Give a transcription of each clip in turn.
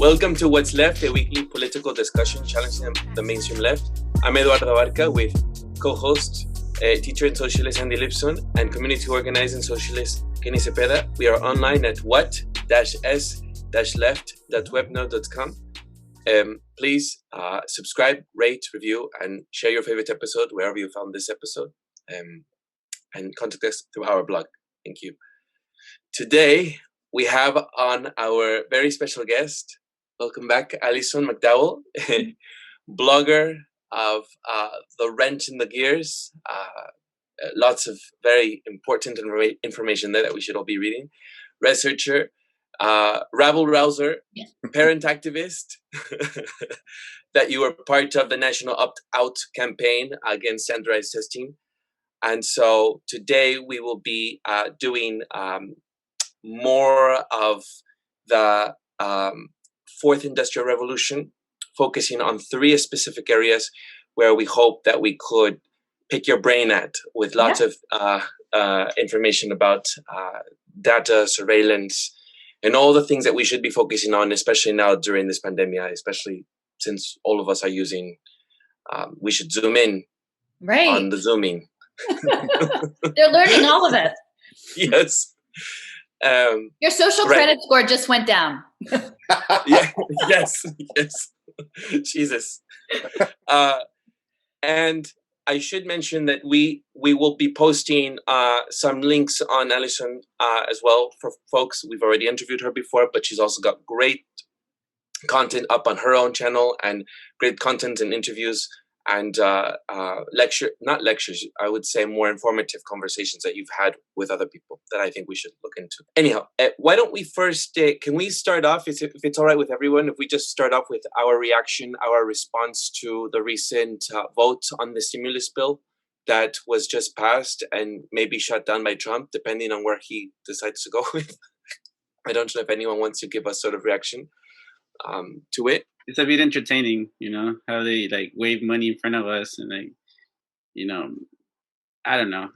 Welcome to What's Left, a weekly political discussion challenging the mainstream left. I'm Eduardo Abarca with co-host, teacher and socialist Andy Lipson, and community organizing socialist Kenny Cepeda. We are online at what-s-left.webnode.com. Please subscribe, rate, review, and share your favorite episode wherever you found this episode. And contact us through our blog. Thank you. Today, we have on our very special guest, welcome back, Alison McDowell, blogger of The Wrench in the Gears. Lots of very important information there that we should all be reading. Researcher, rabble-rouser, parent activist, that you were part of the National Opt-Out campaign against standardized testing. And so today we will be doing more of the Fourth Industrial Revolution, focusing on three specific areas where we hope that we could pick your brain at with lots of information about data, surveillance, and all the things that we should be focusing on, especially now during this pandemic, especially since all of us are using, we should zoom in on the Zooming. They're learning all of it. Yes. Your social credit score just went down. Yes. Jesus. And I should mention that we will be posting some links on Alison as well for folks. We've already interviewed her before, but she's also got great content up on her own channel and great content and interviews and not lectures, I would say more informative conversations that you've had with other people that I think we should look into. Anyhow, why don't we first, can we start off, if it's all right with everyone, if we just start off with our reaction, our response to the recent vote on the stimulus bill that was just passed and maybe shut down by Trump, depending on where he decides to go with. I don't know if anyone wants to give us sort of reaction to it. It's a bit entertaining, how they like wave money in front of us and I don't know.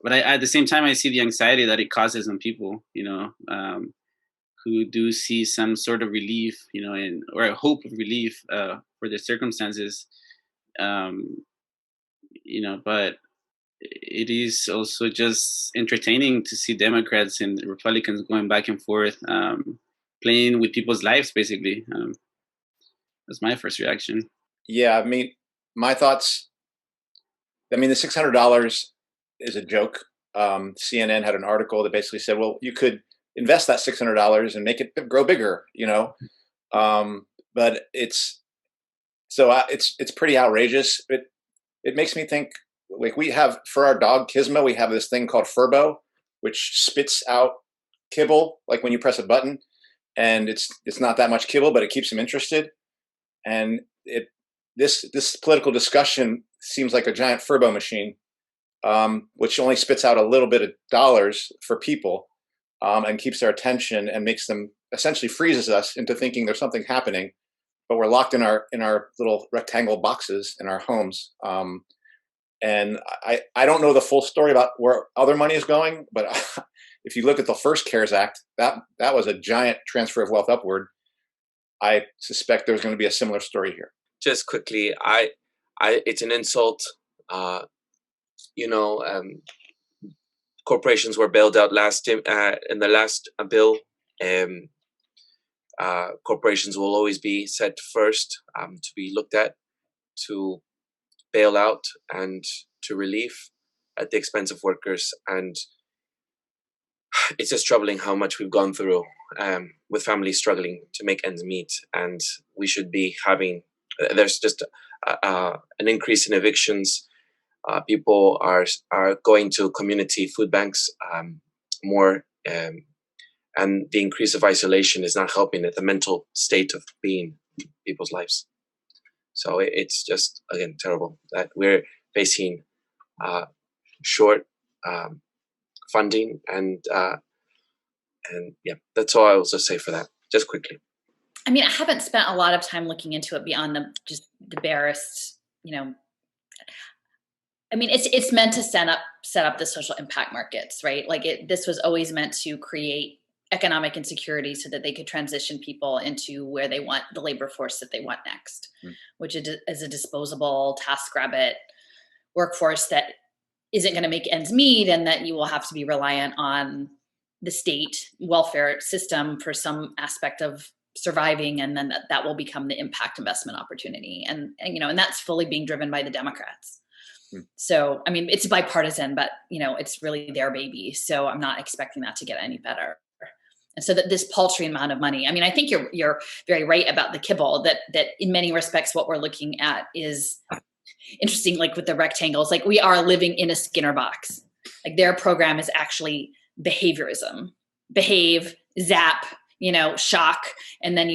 But at the same time, I see the anxiety that it causes on people, who do see some sort of relief, or a hope of relief for their circumstances, but it is also just entertaining to see Democrats and Republicans going back and forth, playing with people's lives, basically. That's my first reaction. Yeah, I mean, my thoughts. I mean, the $600 is a joke. CNN had an article that basically said, "Well, you could invest that $600 and make it grow bigger," But it's pretty outrageous. It makes me think. Like we have for our dog Gizmo, we have this thing called Furbo, which spits out kibble like when you press a button, and it's not that much kibble, but it keeps him interested. And this political discussion seems like a giant Furbo machine, which only spits out a little bit of dollars for people, and keeps their attention and makes them essentially freezes us into thinking there's something happening, but we're locked in our little rectangle boxes in our homes. And I don't know the full story about where other money is going, but if you look at the first CARES Act, that was a giant transfer of wealth upward. I suspect there's going to be a similar story here. Just quickly, it's an insult. Corporations were bailed out in the last bill. Corporations will always be set first to be looked at, to bail out and to relief at the expense of workers. And it's just troubling how much we've gone through with families struggling to make ends meet. And we should be there's just an increase in evictions. People are going to community food banks more. And the increase of isolation is not helping at the mental state of being people's lives. So it's just, again, terrible that we're facing short funding and that's all I will just say for that, just quickly. I mean, I haven't spent a lot of time looking into it beyond the barest, I mean, it's meant to set up the social impact markets, right? Like this was always meant to create economic insecurity so that they could transition people into where they want the labor force that they want next, which is a disposable TaskRabbit workforce that isn't going to make ends meet, and that you will have to be reliant on the state welfare system for some aspect of surviving, and then that will become the impact investment opportunity, and that's fully being driven by the Democrats. So I mean, it's bipartisan, but it's really their baby, so I'm not expecting that to get any better. And so that this paltry amount of money, I mean, I think you're very right about the kibble, that in many respects what we're looking at is interesting, like with the rectangles, like we are living in a Skinner box. Like their program is actually behaviorism, behave, zap, shock. And then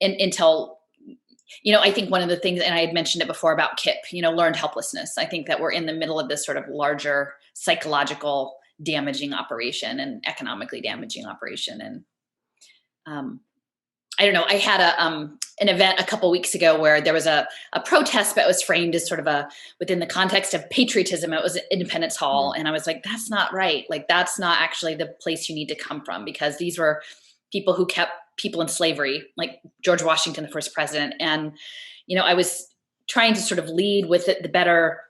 until, I think one of the things, and I had mentioned it before about KIP, learned helplessness. I think that we're in the middle of this sort of larger psychological damaging operation and economically damaging operation. And I don't know, I had an event a couple weeks ago where there was a protest, but it was framed as sort of within the context of patriotism. It was at Independence Hall. And I was like, that's not right. Like, that's not actually the place you need to come from, because these were people who kept people in slavery, like George Washington, the first president. And, I was trying to sort of lead with it, a better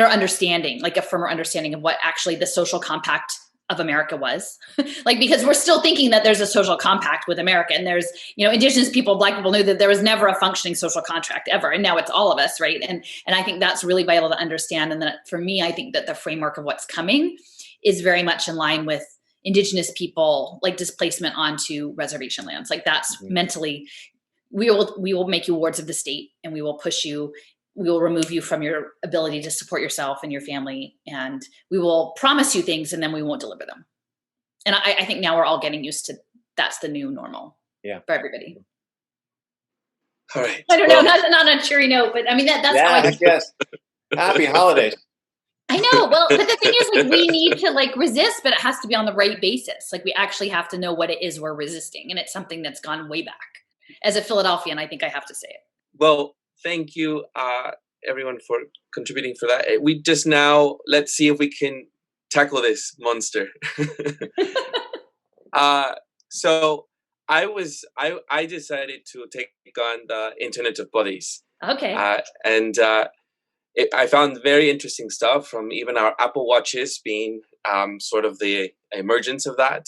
understanding, like a firmer understanding of what actually the social compact of America was. Like, because we're still thinking that there's a social compact with America, and there's, indigenous people, Black people knew that there was never a functioning social contract ever. And now it's all of us. Right. And I think that's really vital to understand. And then for me, I think that the framework of what's coming is very much in line with indigenous people, like displacement onto reservation lands. Like that's mentally, we will make you wards of the state, and we will push you. We will remove you from your ability to support yourself and your family, and we will promise you things, and then we won't deliver them. And I think now we're all getting used to that's the new normal for everybody. All right. I don't know, not on a cheery note, but I mean that's how I guess. Happy holidays. I know. Well, but the thing is, like, we need to resist, but it has to be on the right basis. Like, we actually have to know what it is we're resisting, and it's something that's gone way back. As a Philadelphian, I think I have to say it. Well, thank you, everyone, for contributing for that. We just let's see if we can tackle this monster. So I decided to take on the Internet of Bodies. Okay. I found very interesting stuff, from even our Apple Watches being sort of the emergence of that.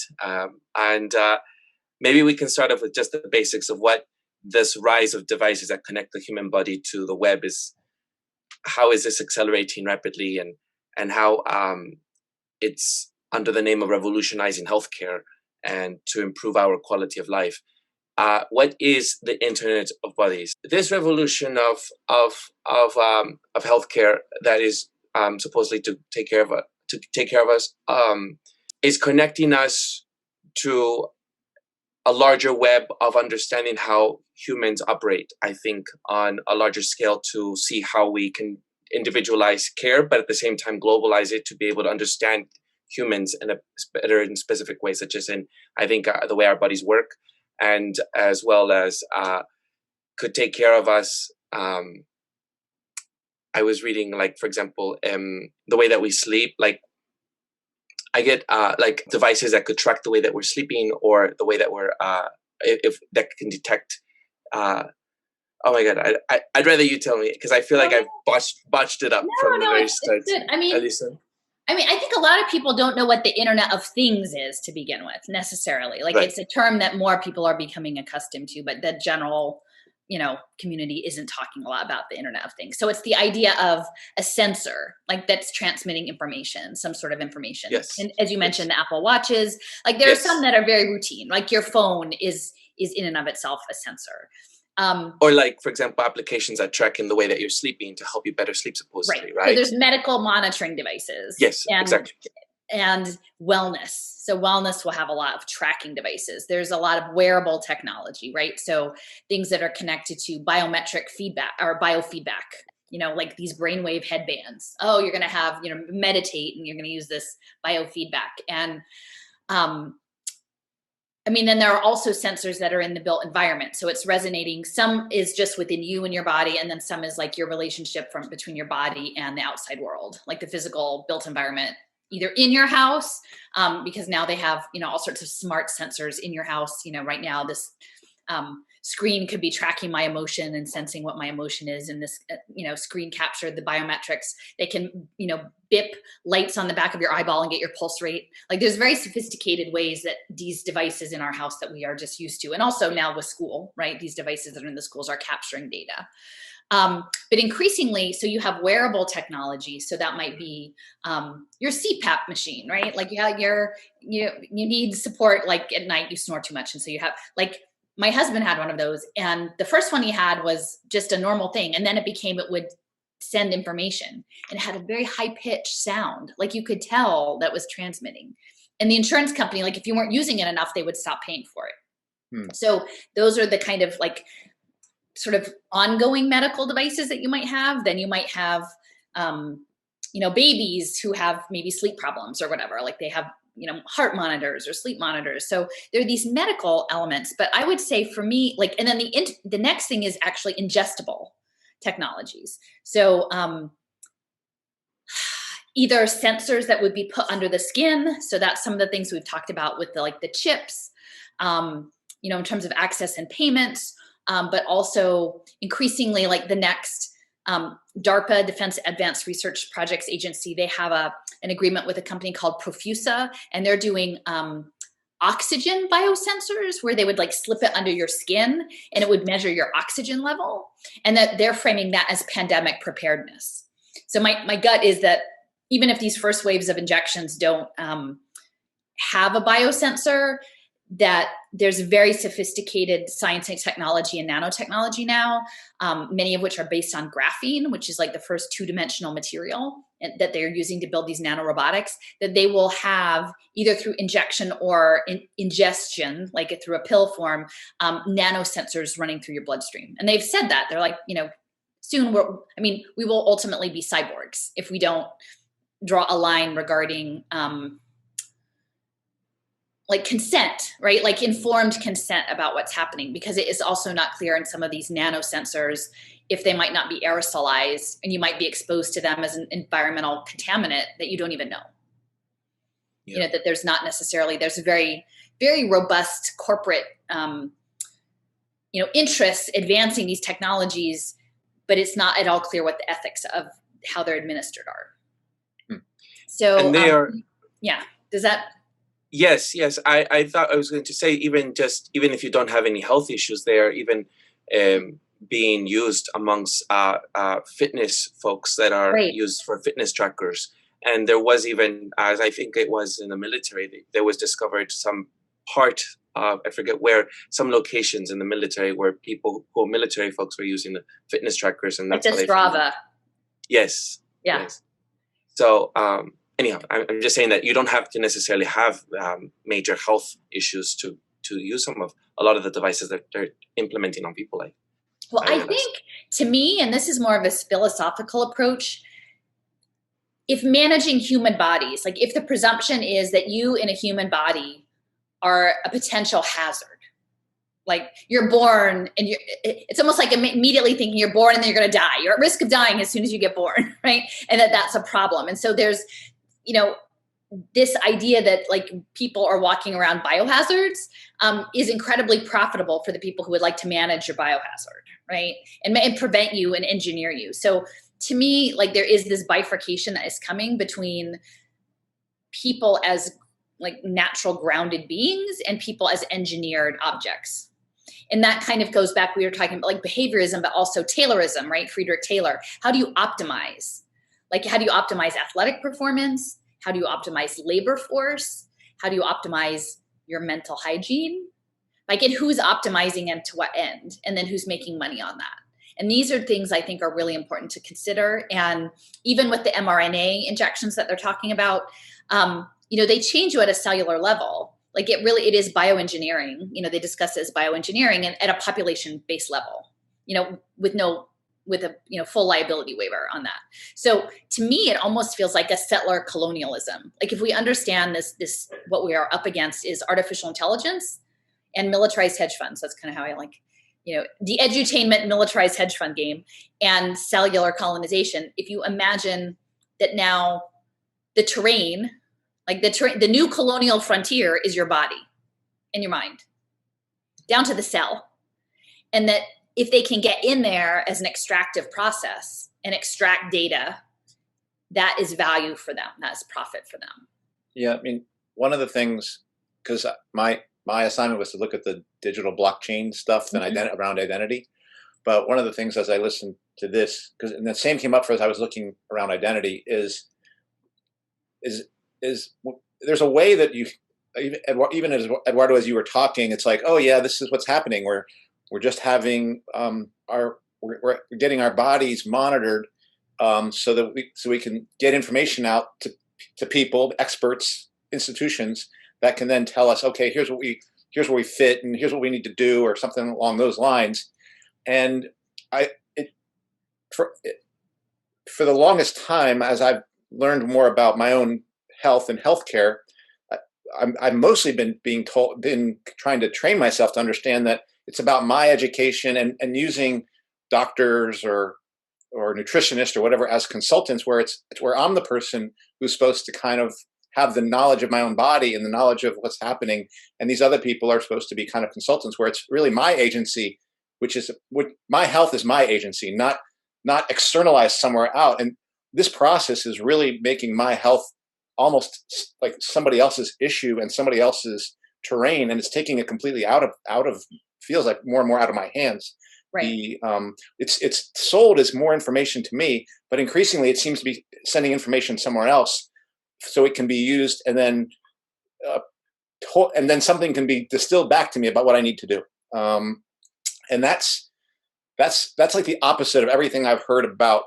Maybe we can start off with just the basics of what this rise of devices that connect the human body to the web is. How is this accelerating rapidly, and how it's under the name of revolutionizing healthcare and to improve our quality of life. What is the Internet of Bodies? This revolution of healthcare that is supposedly to take care of us is connecting us to a larger web of understanding how humans operate, I think, on a larger scale, to see how we can individualize care, but at the same time globalize it to be able to understand humans in a better and specific way, such as in, I think, the way our bodies work, and as well as could take care of us. I was reading, for example, the way that we sleep, I get devices that could track the way that we're sleeping, or the way that we're if that can detect. Oh my God! I'd rather you tell me, because I feel like I've botched it up from the very start. I mean, Alison? I think a lot of people don't know what the Internet of Things is to begin with, necessarily. Right. It's a term that more people are becoming accustomed to, but the general community isn't talking a lot about the Internet of Things. So it's the idea of a sensor, that's transmitting information, some sort of information. Yes. And as you mentioned, the Apple Watches, there are some that are very routine, your phone is in and of itself a sensor. Or for example, applications that track in the way that you're sleeping to help you better sleep, supposedly, right? So there's medical monitoring devices. Yes, exactly. And wellness. So wellness will have a lot of tracking devices. There's a lot of wearable technology, right? So things that are connected to biometric feedback or biofeedback, these brainwave headbands. Oh, you're going to have, meditate, and you're going to use this biofeedback. And, then there are also sensors that are in the built environment. So it's resonating. Some is just within you and your body. And then some is your relationship between your body and the outside world, like the physical built environment, either in your house, because now they have, all sorts of smart sensors in your house. Right now this screen could be tracking my emotion and sensing what my emotion is. And this, screen captured the biometrics. They can, bip lights on the back of your eyeball and get your pulse rate. Like there's very sophisticated ways that these devices in our house that we are just used to. And also now with school, right? These devices that are in the schools are capturing data. But increasingly, so you have wearable technology. So that might be your CPAP machine, right? Like you need support, like at night you snore too much. And so you have, like, my husband had one of those, and the first one he had was just a normal thing. And then it would send information, and it had a very high pitched sound. Like you could tell that was transmitting. And the insurance company, like if you weren't using it enough, they would stop paying for it. So those are the kind of like sort of ongoing medical devices that you might have. Then you might have, babies who have maybe sleep problems or whatever, like they have, heart monitors or sleep monitors. So there are these medical elements, but I would say for me, like, and then the next thing is actually ingestible technologies. So either sensors that would be put under the skin. So that's some of the things we've talked about with the chips, in terms of access and payments, but also increasingly like the next DARPA, Defense Advanced Research Projects Agency, they have an agreement with a company called Profusa, and they're doing oxygen biosensors where they would like slip it under your skin and it would measure your oxygen level, and that they're framing that as pandemic preparedness. So my gut is that even if these first waves of injections don't have a biosensor, that there's very sophisticated science and technology and nanotechnology now, many of which are based on graphene, which is like the first two-dimensional material that they're using to build these nanorobotics, that they will have either through injection or ingestion, like through a pill form, nanosensors running through your bloodstream. And they've said that. They're like, soon we will ultimately be cyborgs if we don't draw a line regarding like consent, right? Like informed consent about what's happening, because it is also not clear in some of these nanosensors if they might not be aerosolized and you might be exposed to them as an environmental contaminant that you don't even know. Yeah. That there's a very, very robust corporate, interests advancing these technologies, but it's not at all clear what the ethics of how they're administered are. So, and they are, does that? Yes. I thought I was going to say, even if you don't have any health issues, they are even being used amongst fitness folks that are used for fitness trackers. And there was even, as I think it was in the military, there was discovered some part of, I forget where, some locations in the military where military folks were using the fitness trackers, and that's how they found it. Yes. Yeah. Yes. So, anyhow, I'm just saying that you don't have to necessarily have major health issues to use a lot of the devices that they're implementing on people. Well, I think, to me, and this is more of a philosophical approach, if managing human bodies, like if the presumption is that you in a human body are a potential hazard, like you're born and it's almost like immediately thinking you're born and then you're going to die. You're at risk of dying as soon as you get born, right? And that's a problem. And so there's, this idea that like people are walking around biohazards is incredibly profitable for the people who would like to manage your biohazard, right? And prevent you and engineer you. So to me, like there is this bifurcation that is coming between people as like natural grounded beings and people as engineered objects. And that kind of goes back, we were talking about like behaviorism, but also Taylorism, right? Friedrich Taylor. How do you optimize? Like, how do you optimize athletic performance? How do you optimize labor force? How do you optimize your mental hygiene? Like, and who's optimizing and to what end? And then who's making money on that? And these are things I think are really important to consider. And even with the mRNA injections that they're talking about, they change you at a cellular level. Like it is bioengineering. They discuss it as bioengineering and at a population-based level, with a full liability waiver on that. So to me, it almost feels like a settler colonialism. Like if we understand this, what we are up against is artificial intelligence and militarized hedge funds. That's kind of how I like, the edutainment militarized hedge fund game and cellular colonization. If you imagine that now the terrain, Like the new colonial frontier is your body and your mind, down to the cell. And that if they can get in there as an extractive process and extract data, that is value for them. That's profit for them. Yeah, I mean, one of the things, because my assignment was to look at the digital blockchain stuff and around identity. But one of the things as I listened to this, and the same came up for as I was looking around identity, is there's a way that you, even as Eduardo, as you were talking, it's like, oh yeah, this is what's happening. We're just having we're getting our bodies monitored so that we can get information out to people, experts, institutions that can then tell us, okay, here's where we fit, and here's what we need to do, or something along those lines. And for the longest time, as I've learned more about my own health and healthcare, I've mostly been trying to train myself to understand that it's about my education and using doctors or nutritionists or whatever as consultants, where it's where I'm the person who's supposed to kind of have the knowledge of my own body and the knowledge of what's happening, and these other people are supposed to be kind of consultants, where it's really my agency, which is what my health is, my agency, not externalized somewhere out. And this process is really making my health almost like somebody else's issue and somebody else's terrain, and it's taking it completely out of feels like more and more out of my hands. Right. It's sold as more information to me, but increasingly it seems to be sending information somewhere else, so it can be used, and then something can be distilled back to me about what I need to do. And that's like the opposite of everything I've heard about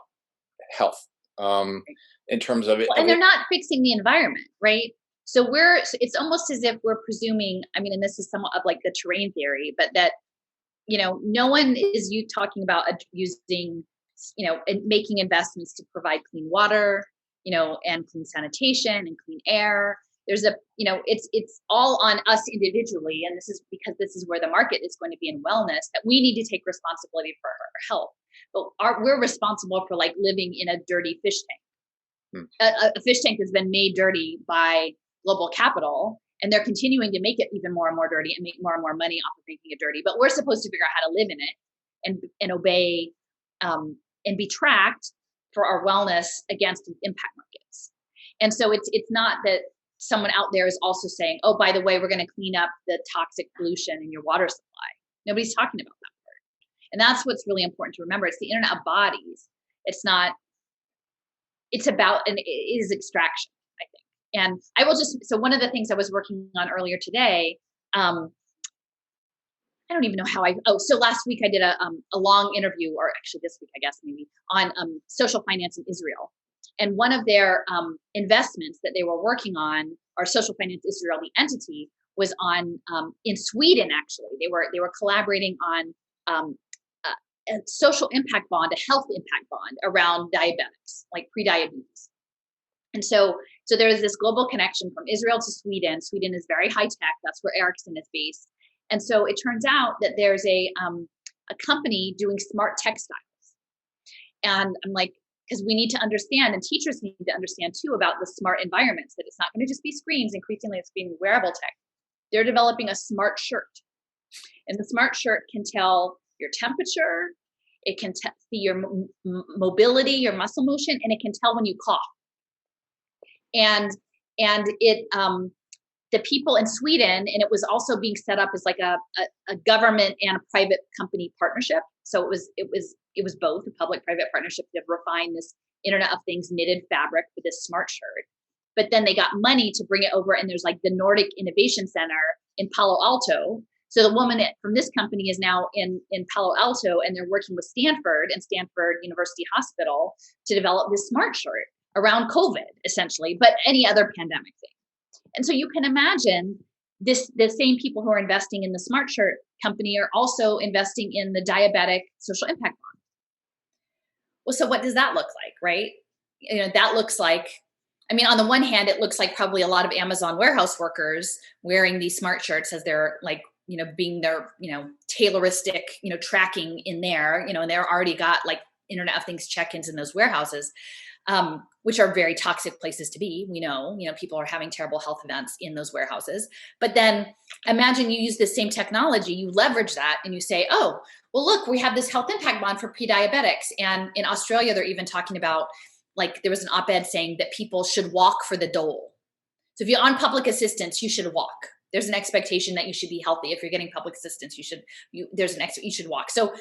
health. In terms of it, and they're not fixing the environment, right? So it's almost as if we're presuming, I mean, and this is somewhat of like the terrain theory, but that, no one is talking about using, and making investments to provide clean water, and clean sanitation and clean air. There's it's all on us individually. And this is because this is where the market is going to be in wellness, that we need to take responsibility for our health. But we're responsible for like living in a dirty fish tank. A fish tank has been made dirty by global capital, and they're continuing to make it even more and more dirty and make more and more money off of making it dirty. But we're supposed to figure out how to live in it and obey and be tracked for our wellness against impact markets. And so it's not that someone out there is also saying, oh, by the way, we're going to clean up the toxic pollution in your water supply. Nobody's talking about that part. And that's what's really important to remember. It's the internet of bodies. It's about, and it is extraction, I think. And I will so one of the things I was working on earlier today, I don't even know how so last week I did a long interview, or actually this week, I guess, maybe, on social finance in Israel. And one of their investments that they were working on, or Social Finance Israel, the entity, was on in Sweden. Actually, they were collaborating on a social impact bond, a health impact bond around diabetics, like pre-diabetes. And so there's this global connection from Israel to Sweden. Sweden is very high tech. That's where Ericsson is based. And so it turns out that there's a company doing smart textiles. And I'm like, because we need to understand, and teachers need to understand too, about the smart environments, that it's not going to just be screens. Increasingly, it's being wearable tech. They're developing a smart shirt. And the smart shirt can tell your temperature, it can see your mobility, your muscle motion, and it can tell when you cough. And it the people in Sweden, and it was also being set up as like a government and a private company partnership. So it was both a public-private partnership to refine this Internet of Things knitted fabric for this smart shirt. But then they got money to bring it over, and there's like the Nordic Innovation Center in Palo Alto. So the woman from this company is now in Palo Alto, and they're working with Stanford and Stanford University Hospital to develop this smart shirt around COVID, essentially, but any other pandemic thing. And so you can imagine the same people who are investing in the smart shirt company are also investing in the diabetic social impact bond. Well, so what does that look like, right? That looks like, I mean, on the one hand, it looks like probably a lot of Amazon warehouse workers wearing these smart shirts as they're like, being their, tailoristic, tracking in there, and they're already got like Internet of Things check-ins in those warehouses, which are very toxic places to be. We know, people are having terrible health events in those warehouses. But then imagine you use the same technology, you leverage that, and you say, oh, well, look, we have this health impact bond for pre-diabetics. And in Australia, they're even talking about, like, there was an op-ed saying that people should walk for the dole. So if you're on public assistance, you should walk. There's an expectation that you should be healthy. If you're getting public assistance, you should walk. So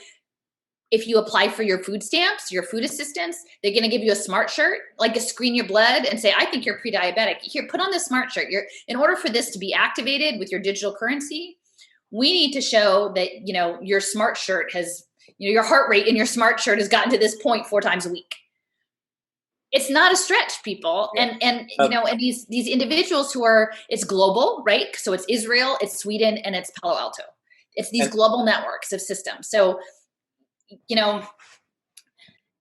if you apply for your food stamps, your food assistance, they're going to give you a smart shirt, like a screen your blood and say, I think you're pre-diabetic. Here, put on this smart shirt. In order for this to be activated with your digital currency, we need to show that, your smart shirt has, your heart rate in your smart shirt has gotten to this point 4 times a week. It's not a stretch, people. Yeah. And these individuals who are, it's global, right? So it's Israel, it's Sweden, and it's Palo Alto. It's these global networks of systems. So,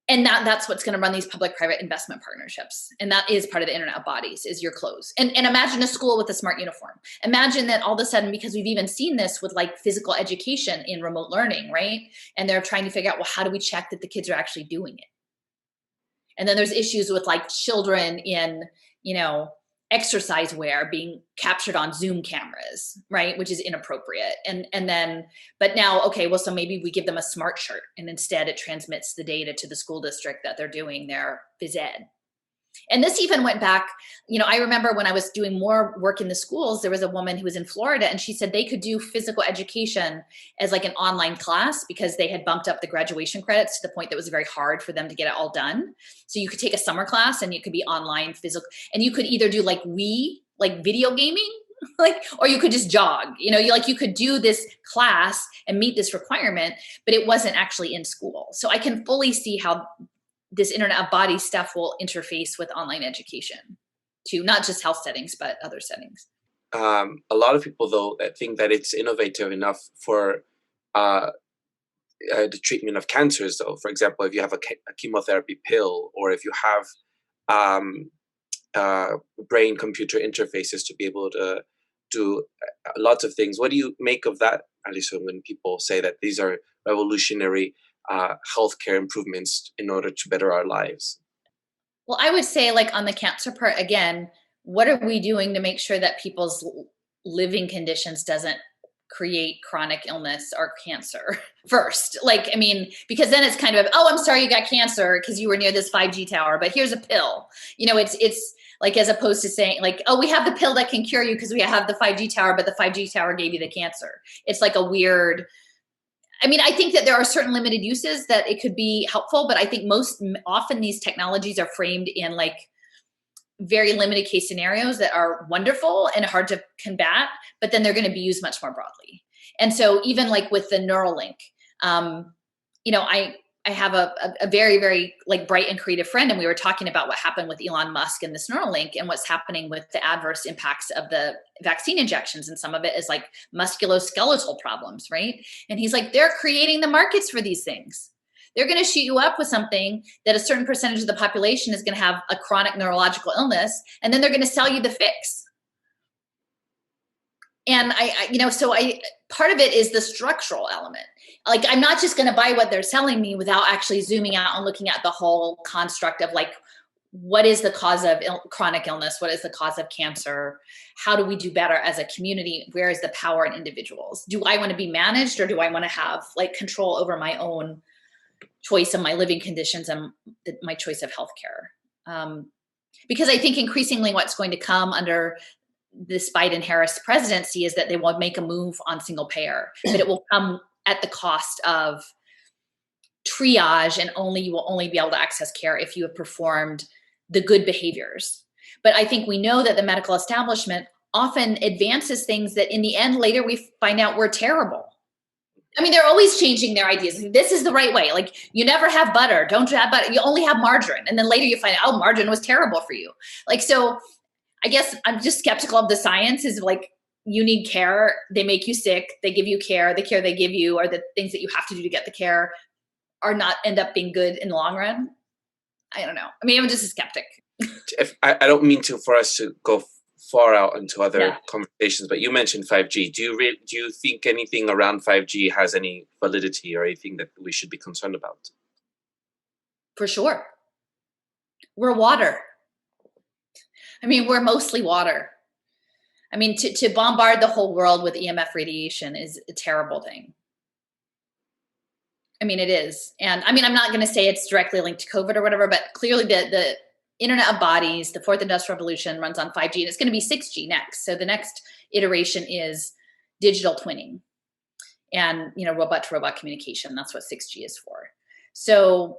and that's what's going to run these public-private investment partnerships. And that is part of the Internet of Bodies, is your clothes. And imagine a school with a smart uniform. Imagine that all of a sudden, because we've even seen this with like physical education in remote learning, right? And they're trying to figure out, well, how do we check that the kids are actually doing it? And then there's issues with like children in, exercise wear being captured on Zoom cameras, right? Which is inappropriate. And then, but now, okay, well, so maybe we give them a smart shirt and instead it transmits the data to the school district that they're doing their phys ed. And this even went back, I remember when I was doing more work in the schools, there was a woman who was in Florida and she said they could do physical education as like an online class because they had bumped up the graduation credits to the point that it was very hard for them to get it all done. So you could take a summer class and it could be online physical, and you could either do like video gaming, or you could just jog, you could do this class and meet this requirement, but it wasn't actually in school. So I can fully see how this Internet of Body stuff will interface with online education to not just health settings, but other settings. A lot of people, though, think that it's innovative enough for the treatment of cancers, though. For example, if you have a chemotherapy pill, or if you have brain-computer interfaces to be able to do lots of things. What do you make of that, Alison, when people say that these are revolutionary healthcare improvements in order to better our lives? Well, I would say, like, on the cancer part, again, what are we doing to make sure that people's living conditions doesn't create chronic illness or cancer first? Because then it's kind of, oh, I'm sorry you got cancer because you were near this 5G tower, but here's a pill. It's like, as opposed to saying like, oh, we have the pill that can cure you because we have the 5G tower, but the 5G tower gave you the cancer. It's like a weird, I think that there are certain limited uses that it could be helpful, but I think most often these technologies are framed in like very limited case scenarios that are wonderful and hard to combat, but then they're going to be used much more broadly. And so even like with the Neuralink, I have a very, very like bright and creative friend, and we were talking about what happened with Elon Musk and this Neuralink and what's happening with the adverse impacts of the vaccine injections. And some of it is like musculoskeletal problems, right? And he's like, they're creating the markets for these things. They're going to shoot you up with something that a certain percentage of the population is going to have a chronic neurological illness, and then they're going to sell you the fix. And part of it is the structural element. Like, I'm not just going to buy what they're selling me without actually zooming out and looking at the whole construct of like, what is the cause of chronic illness? What is the cause of cancer? How do we do better as a community? Where is the power in individuals? Do I want to be managed, or do I want to have like control over my own choice of my living conditions and my choice of healthcare? Because I think increasingly what's going to come under this Biden-Harris presidency is that they will make a move on single payer, but it will come at the cost of triage, and you will only be able to access care if you have performed the good behaviors. But I think we know that the medical establishment often advances things that in the end later we find out were terrible. They're always changing their ideas. This is the right way. Like, you never have butter. Don't have butter. You only have margarine. And then later you find out, oh, margarine was terrible for you. Like, so I guess I'm just skeptical of the science. Is like, you need care. They make you sick. They give you care. The care they give you, or the things that you have to do to get the care, are not end up being good in the long run. I don't know. I'm just a skeptic. I don't mean for us to go far out into other conversations, but you mentioned 5G. Do you think anything around 5G has any validity or anything that we should be concerned about? For sure. We're water. I mean, we're mostly water. I mean, to bombard the whole world with EMF radiation is a terrible thing. I mean, it is. And I mean, I'm not going to say it's directly linked to COVID or whatever, but clearly the Internet of Bodies, the fourth industrial revolution runs on 5G, and it's going to be 6G next. So the next iteration is digital twinning and, robot to robot communication. That's what 6G is for. So,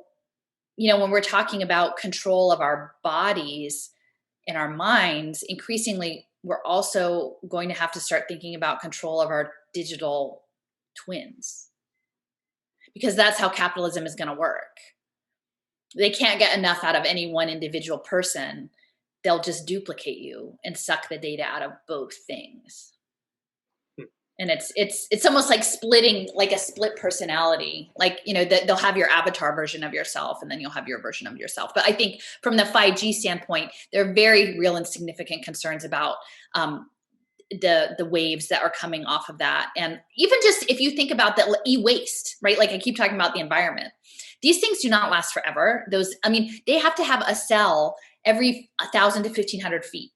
when we're talking about control of our bodies and our minds, increasingly, we're also going to have to start thinking about control of our digital twins, because that's how capitalism is going to work. They can't get enough out of any one individual person. They'll just duplicate you and suck the data out of both things. And it's almost like splitting, like a split personality. Like, they'll have your avatar version of yourself, and then you'll have your version of yourself. But I think from the 5G standpoint, there are very real and significant concerns about the waves that are coming off of that. And even just if you think about the e-waste, right? Like I keep talking about the environment. These things do not last forever. They have to have a cell every 1,000 to 1,500 feet.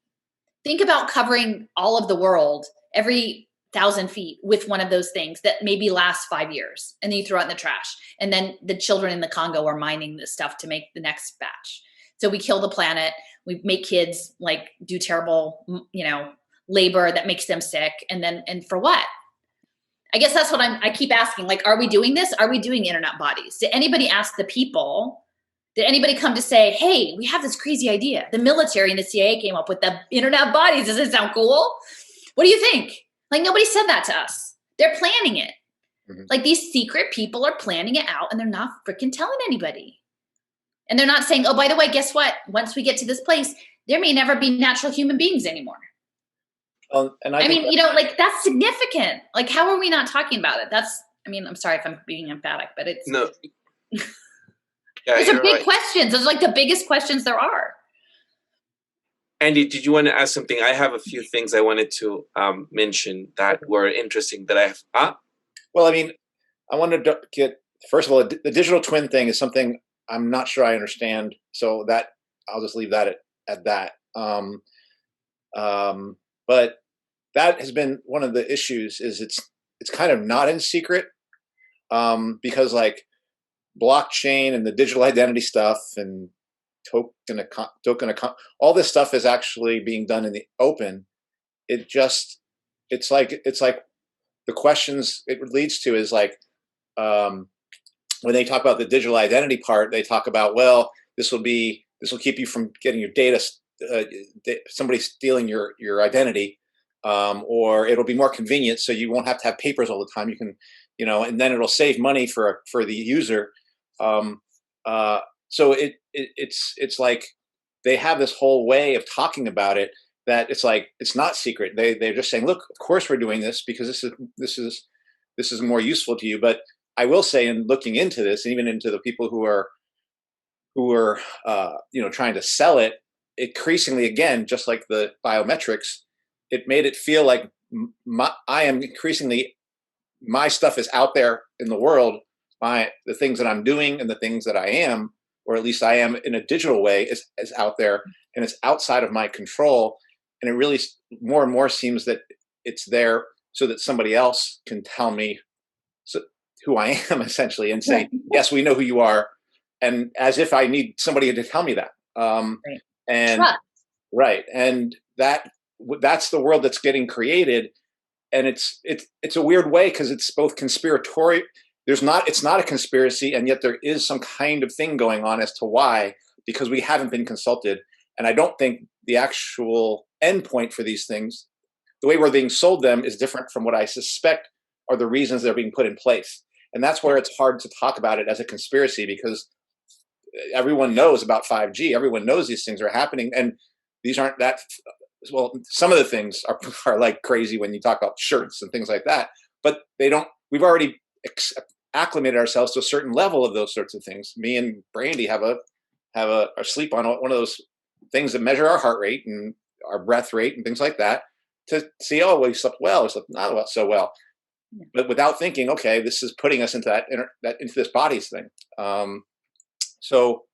Think about covering all of the world every 1,000 feet with one of those things that maybe lasts 5 years, and then you throw it in the trash. And then the children in the Congo are mining this stuff to make the next batch. So we kill the planet. We make kids like do terrible, labor that makes them sick. And for what? I guess that's what I keep asking. Like, are we doing this? Are we doing internet bodies? Did anybody ask the people? Did anybody come to say, hey, we have this crazy idea. The military and the CIA came up with the internet bodies. Does it sound cool? What do you think? Like, nobody said that to us. They're planning it. Mm-hmm. Like, these secret people are planning it out, and they're not freaking telling anybody. And they're not saying, oh, by the way, guess what? Once we get to this place, there may never be natural human beings anymore. And I mean, that's significant. Like, how are we not talking about it? I'm sorry if I'm being emphatic, but it's... No. Those are big questions. Those are like the biggest questions there are. Andy, did you want to ask something? I have a few things I wanted to mention that were interesting that I have. Well, I wanted to get, first of all, the digital twin thing is something I'm not sure I understand. So that I'll just leave that at that. But that has been one of the issues. Is it's kind of not in secret, because like blockchain and the digital identity stuff and token all this stuff is actually being done in the open. It's like the questions it leads to is like, when they talk about the digital identity part, they talk about, well, this will keep you from getting your data, somebody stealing your identity, or it'll be more convenient, so you won't have to have papers all the time. You can, and then it'll save money for the user. So it's like they have this whole way of talking about it that it's like it's not secret. They're just saying, look, of course we're doing this because this is more useful to you. But I will say, in looking into this, even into the people who are trying to sell it, increasingly, again, just like the biometrics, it made it feel like my stuff is out there in the world. The things that I'm doing and the things that I am, or at least I am in a digital way, is out there, and it's outside of my control. And it really more and more seems that it's there so that somebody else can tell me who I am, essentially, and say, yes, we know who you are. And as if I need somebody to tell me that. Right. And trust. Right. And that's the world that's getting created. And it's a weird way, because it's both conspiratorial. It's not a conspiracy, and yet there is some kind of thing going on as to why, because we haven't been consulted. And I don't think the actual endpoint for these things, the way we're being sold them, is different from what I suspect are the reasons they're being put in place. And that's where it's hard to talk about it as a conspiracy, because everyone knows about 5G. Everyone knows these things are happening. And these aren't that, well, some of the things are like crazy when you talk about shirts and things like that, but we've already acclimated ourselves to a certain level of those sorts of things. Me and Brandy have a sleep on one of those things that measure our heart rate and our breath rate and things like that, to see, oh, well, you slept well, or slept not so well, but without thinking, okay, this is putting us into into this bodies thing. So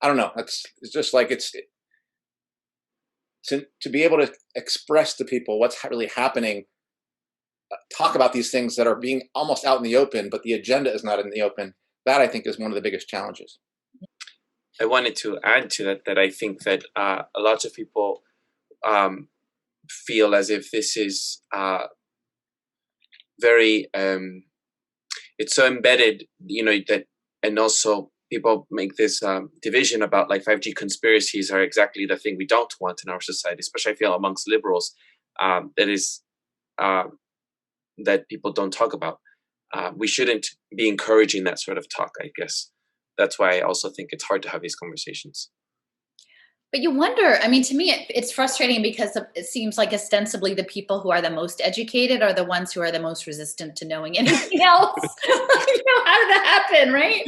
I don't know. It's just like to be able to express to people what's really happening, talk about these things that are being almost out in the open, but the agenda is not in the open. That I think is one of the biggest challenges. I wanted to add to that I think that a lot of people feel as if this is very it's so embedded, that, and also people make this division about like 5G conspiracies are exactly the thing we don't want in our society, especially I feel amongst liberals. That is that people don't talk about. We shouldn't be encouraging that sort of talk, I guess. That's why I also think it's hard to have these conversations. But you wonder, I mean, to me, it's frustrating because it seems like ostensibly the people who are the most educated are the ones who are the most resistant to knowing anything else. How did that happen, right?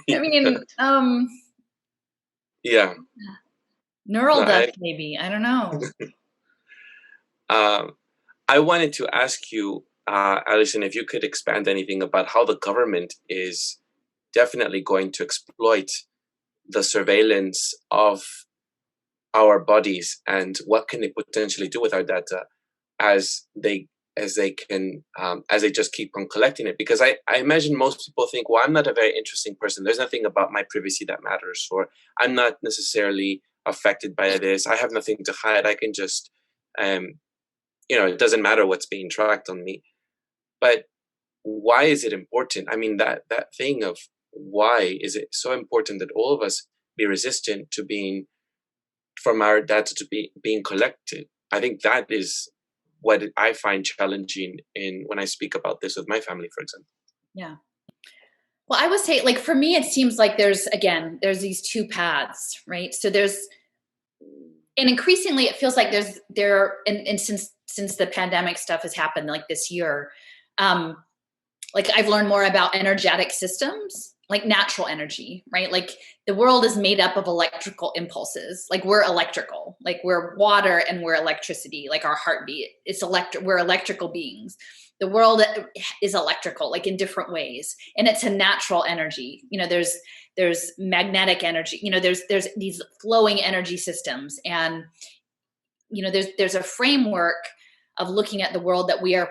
I mean, yeah. Neural depth, maybe. I don't know. I wanted to ask you, Alison, if you could expand anything about how the government is definitely going to exploit the surveillance of our bodies, and what can they potentially do with our data as they just keep on collecting it. Because I imagine most people think, well, I'm not a very interesting person. There's nothing about my privacy that matters, or I'm not necessarily affected by this. I have nothing to hide. I can just, it doesn't matter what's being tracked on me. But why is it important? I mean, that thing of why is it so important that all of us be resistant to from our data to being collected? I think that is what I find challenging when I speak about this with my family, for example. Yeah. Well, I would say, like, for me, it seems like there's these two paths, right? So and increasingly it feels like and since the pandemic stuff has happened, like this year, like I've learned more about energetic systems, like natural energy, right? Like the world is made up of electrical impulses. Like we're electrical, like we're water and we're electricity, like our heartbeat. We're electrical beings. The world is electrical, like in different ways. And it's a natural energy. There's magnetic energy, there's these flowing energy systems. And, there's a framework of looking at the world that we are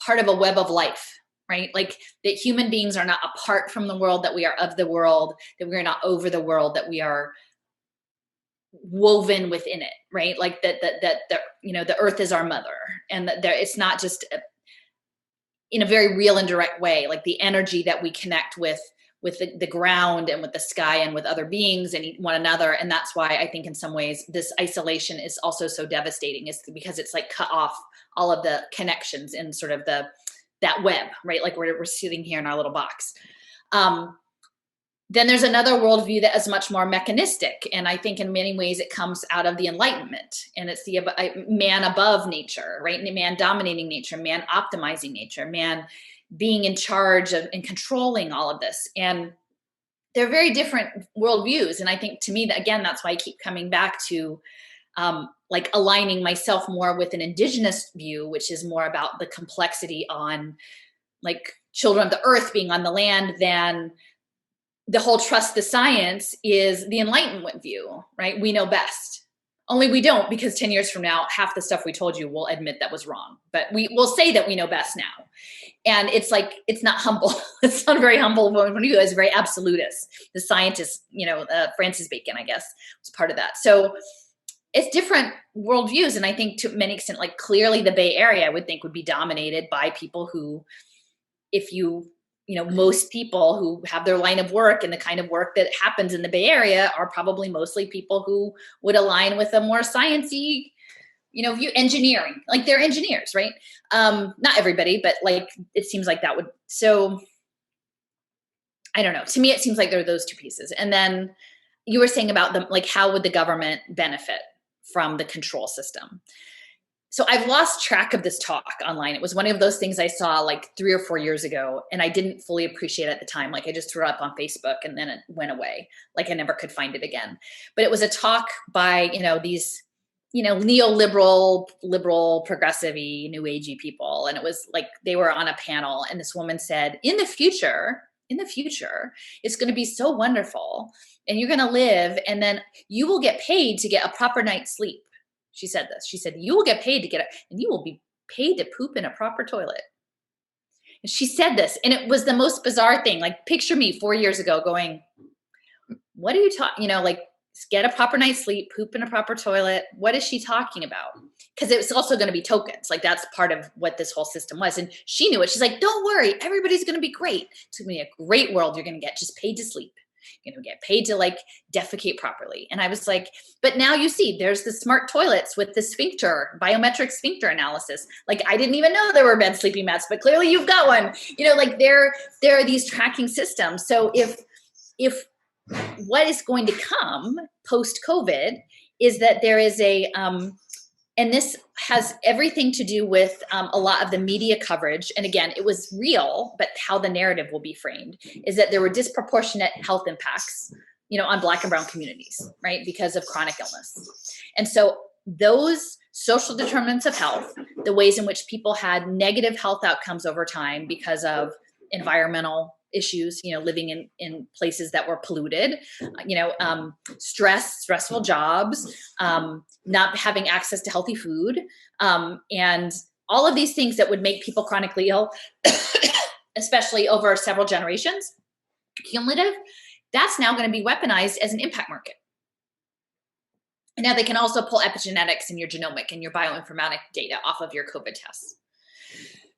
part of a web of life, right? Like that human beings are not apart from the world, that we are of the world, that we are not over the world, that we are woven within it, right? Like that the earth is our mother, and that it's not just in a very real and direct way, like the energy that we connect with the ground and with the sky and with other beings and one another. And that's why I think in some ways this isolation is also so devastating, is because it's like cut off all of the connections in sort of that web, right? Like we're sitting here in our little box. Then there's another worldview that is much more mechanistic. And I think in many ways it comes out of the Enlightenment, and it's the man above nature, right? Man dominating nature, man optimizing nature, man being in charge of and controlling all of this. And they're very different worldviews. And I think to me, that again, that's why I keep coming back to like aligning myself more with an indigenous view, which is more about the complexity on like children of the earth being on the land, than the whole trust the science is the Enlightenment view, right? We know best. Only we don't, because 10 years from now, half the stuff we told you will admit that was wrong. But we will say that we know best now. And it's like, it's not humble. It's not very humble. When you is very absolutist. The scientist, Francis Bacon, I guess, was part of that. So it's different worldviews. And I think to many extent, like clearly the Bay Area, I would think would be dominated by people who, most people who have their line of work and the kind of work that happens in the Bay Area are probably mostly people who would align with a more sciencey, view. Engineering, like they're engineers, right? Not everybody, but like it seems like that would. So I don't know. To me, it seems like there are those two pieces. And then you were saying about them, like how would the government benefit from the control system? So I've lost track of this talk online. It was one of those things I saw like 3 or 4 years ago, and I didn't fully appreciate it at the time. Like I just threw it up on Facebook and then it went away. Like I never could find it again. But it was a talk by, these, neoliberal, liberal, progressive-y, new agey people. And it was like, they were on a panel and this woman said, in the future, in the future, it's going to be so wonderful, and you're going to live, and then you will get paid to get a proper night's sleep. She said this. She said, you will get paid to get it, and you will be paid to poop in a proper toilet. And she said this, and it was the most bizarre thing. Like, picture me 4 years ago going, what are you talking, like, get a proper night's sleep, poop in a proper toilet. What is she talking about? Because it was also going to be tokens. Like, that's part of what this whole system was. And she knew it. She's like, don't worry, everybody's going to be great. It's going to be a great world. You're going to get just paid to sleep. You're going to get paid to like defecate properly. And I was like, but now you see, there's the smart toilets with the sphincter, biometric sphincter analysis. Like, I didn't even know there were bed sleeping mats, but clearly you've got one. Like, there are these tracking systems. So if what is going to come post-COVID is that there is and this has everything to do with a lot of the media coverage. And again, it was real, but how the narrative will be framed is that there were disproportionate health impacts, on Black and brown communities, right? Because of chronic illness. And so those social determinants of health, the ways in which people had negative health outcomes over time because of environmental issues, living in places that were polluted, stressful jobs, not having access to healthy food, and all of these things that would make people chronically ill, especially over several generations, cumulative, that's now going to be weaponized as an impact market. And now they can also pull epigenetics and your genomic and your bioinformatic data off of your COVID tests.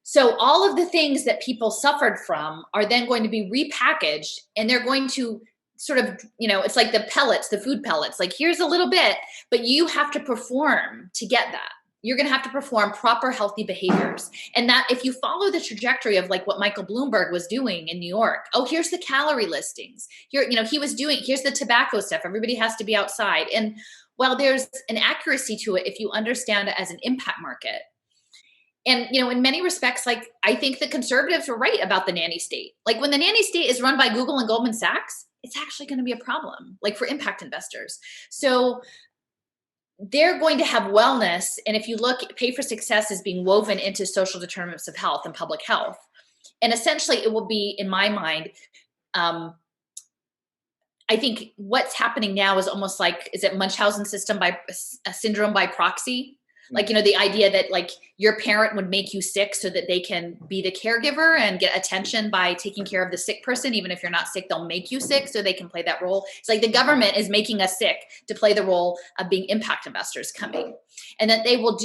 So all of the things that people suffered from are then going to be repackaged, and they're going to sort of, it's like the pellets, the food pellets, like, here's a little bit, but you have to perform to get that. You're going to have to perform proper healthy behaviors. And that if you follow the trajectory of like what Michael Bloomberg was doing in New York, here's the calorie listings. Here, he was doing, here's the tobacco stuff. Everybody has to be outside. And while there's an accuracy to it, if you understand it as an impact market, and, in many respects, like, I think the conservatives were right about the nanny state. Like, when the nanny state is run by Google and Goldman Sachs, it's actually going to be a problem, like, for impact investors. So they're going to have wellness. And if you look, pay for success is being woven into social determinants of health and public health. And essentially it will be, in my mind, I think what's happening now is almost like, is it Munchausen syndrome by proxy? Like, the idea that like your parent would make you sick so that they can be the caregiver and get attention by taking care of the sick person. Even if you're not sick, they'll make you sick so they can play that role. It's like the government is making us sick to play the role of being impact investors coming. And that they will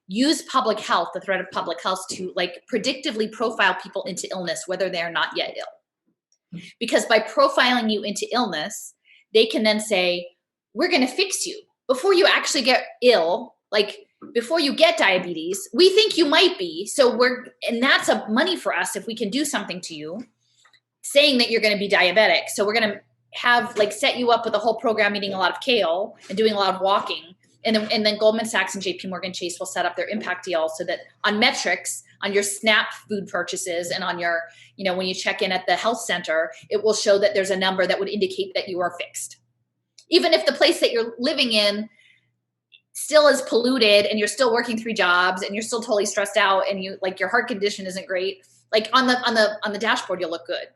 use public health, the threat of public health, to like predictively profile people into illness, whether they're not yet ill. Because by profiling you into illness, they can then say, we're going to fix you before you actually get ill. Like, before you get diabetes, we think you might be. And that's a money for us if we can do something to you, saying that you're going to be diabetic. So we're going to have like set you up with a whole program, eating a lot of kale and doing a lot of walking. And then Goldman Sachs and JP Morgan Chase will set up their impact deal so that on metrics, on your SNAP food purchases and on your, when you check in at the health center, it will show that there's a number that would indicate that you are fixed. Even if the place that you're living in still is polluted and you're still working 3 jobs and you're still totally stressed out and you like your heart condition isn't great, like on the dashboard, you'll look good.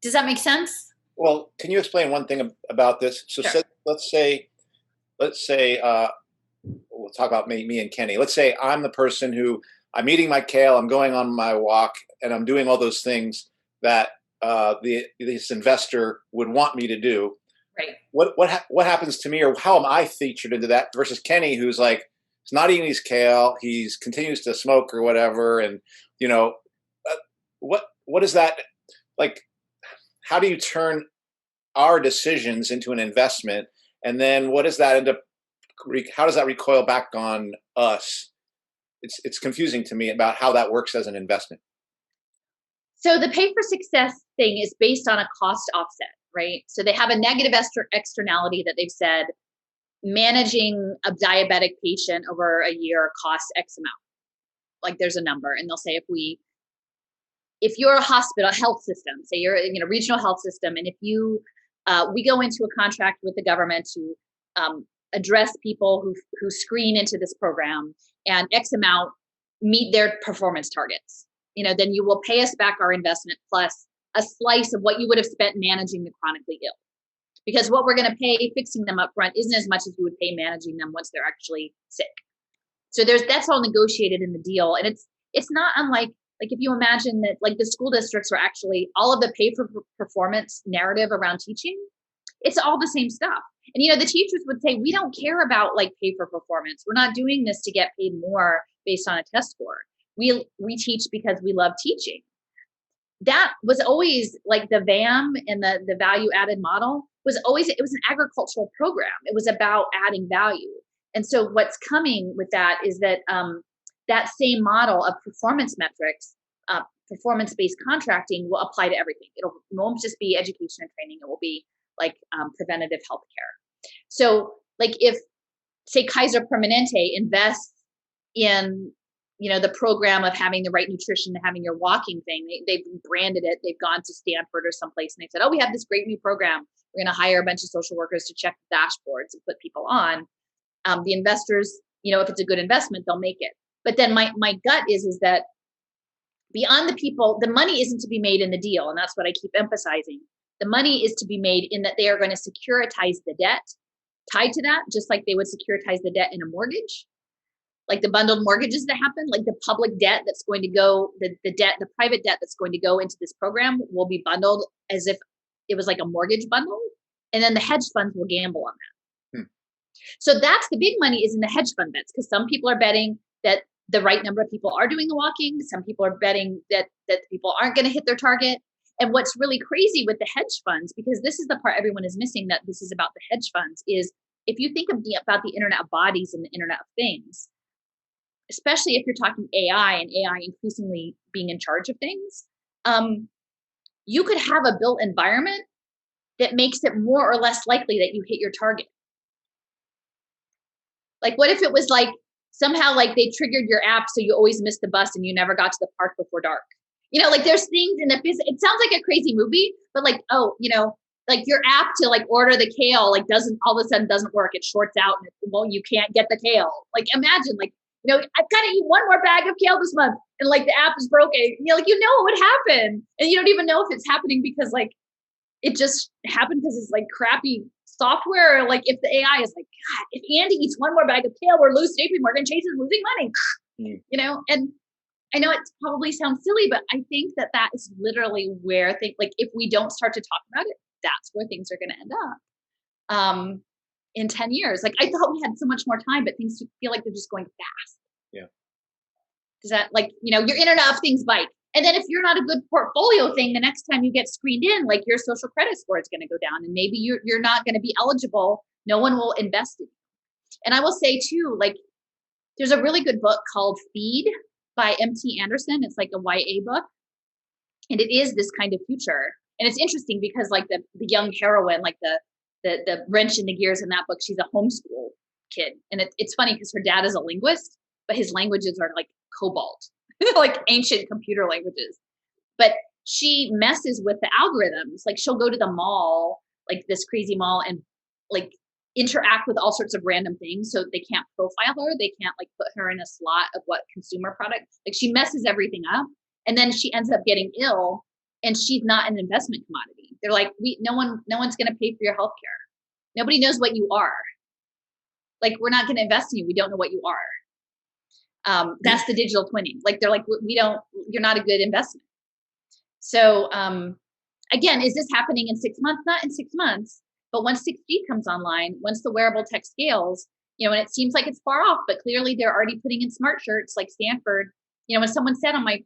Does that make sense? Well, can you explain one thing about this? So Sure. let's say we'll talk about me and Kenny. Let's say I'm the person who I'm eating my kale, I'm going on my walk, and I'm doing all those things that this investor would want me to do. Right. What happens to me, or how am I featured into that versus Kenny, who's like, he's not eating his kale, he's continues to smoke or whatever, and what is that like? How do you turn our decisions into an investment, and then what does that end up? How does that recoil back on us? It's confusing to me about how that works as an investment. So the pay for success thing is based on a cost offset. Right? So they have a negative externality that they've said managing a diabetic patient over a year costs X amount. Like, there's a number, and they'll say if you're a hospital health system, say you're in a regional health system, and if you we go into a contract with the government to address people who screen into this program, and X amount meet their performance targets. then you will pay us back our investment plus a slice of what you would have spent managing the chronically ill. Because what we're going to pay fixing them up front isn't as much as you would pay managing them once they're actually sick. So that's all negotiated in the deal. And it's not unlike, like, if you imagine that, like, the school districts are actually, all of the pay for performance narrative around teaching, it's all the same stuff. And, the teachers would say, we don't care about, like, pay for performance. We're not doing this to get paid more based on a test score. We teach because we love teaching. That was always, like, the VAM and the value added model was always, it was an agricultural program. It was about adding value. And so what's coming with that is that that same model of performance metrics, performance-based contracting will apply to everything. It won't just be education and training. It will be like preventative healthcare. So, like, if, say, Kaiser Permanente invests in, the program of having the right nutrition, having your walking thing, they've branded it. They've gone to Stanford or someplace and they said, oh, we have this great new program. We're going to hire a bunch of social workers to check the dashboards and put people on. The investors, if it's a good investment, they'll make it. But then my gut is that beyond the people, the money isn't to be made in the deal. And that's what I keep emphasizing. The money is to be made in that they are going to securitize the debt tied to that, just like they would securitize the debt in a mortgage. Like the bundled mortgages that happen, like the public debt that's going to go, the private debt that's going to go into this program will be bundled as if it was like a mortgage bundle. And then the hedge funds will gamble on that. So that's the big money, is in the hedge fund bets, because some people are betting that the right number of people are doing the walking. Some people are betting that people aren't going to hit their target. And what's really crazy with the hedge funds, because this is the part everyone is missing, that this is about the hedge funds, is if you think about the Internet of Bodies and the Internet of Things, especially if you're talking AI and AI increasingly being in charge of things, you could have a built environment that makes it more or less likely that you hit your target. Like, what if it was like somehow like they triggered your app so you always missed the bus and you never got to the park before dark? Like, there's things in the business. It sounds like a crazy movie, but like, like your app to like order the kale, like all of a sudden doesn't work. It shorts out and you can't get the kale. Like, imagine like, I've got to eat one more bag of kale this month, and like the app is broken. What would happen, and you don't even know if it's happening because like it just happened because it's like crappy software, or like if the AI is like, God, if Andy eats one more bag of kale, we're losing JP Morgan Chase is losing money. And I know it probably sounds silly, but I think that is literally where like if we don't start to talk about it, that's where things are going to end up. In 10 years. Like, I thought we had so much more time, but things feel like they're just going fast. Yeah. Does that, like, your Internet of Things bike. And then if you're not a good portfolio thing, the next time you get screened in, like, your social credit score is going to go down, and maybe you're not going to be eligible. No one will invest in you. And I will say too, like, there's a really good book called Feed by M.T. Anderson. It's like a YA book. And it is this kind of future. And it's interesting because like the young heroine, like the wrench in the gears in that book, she's a homeschool kid. And it's funny because her dad is a linguist, but his languages are like cobalt, like ancient computer languages. But she messes with the algorithms. Like, she'll go to the mall, like this crazy mall, and like interact with all sorts of random things. So they can't profile her. They can't like put her in a slot of what consumer product. Like, she messes everything up. And then she ends up getting ill, and she's not an investment commodity. They're like, no one's going to pay for your healthcare. Nobody knows what you are. Like, we're not going to invest in you. We don't know what you are. That's the digital twinning. Like, they're like, you're not a good investment. So, again, is this happening in 6 months? Not in 6 months, but once 6G comes online, once the wearable tech scales, and it seems like it's far off, but clearly they're already putting in smart shirts like Stanford. When someone said on my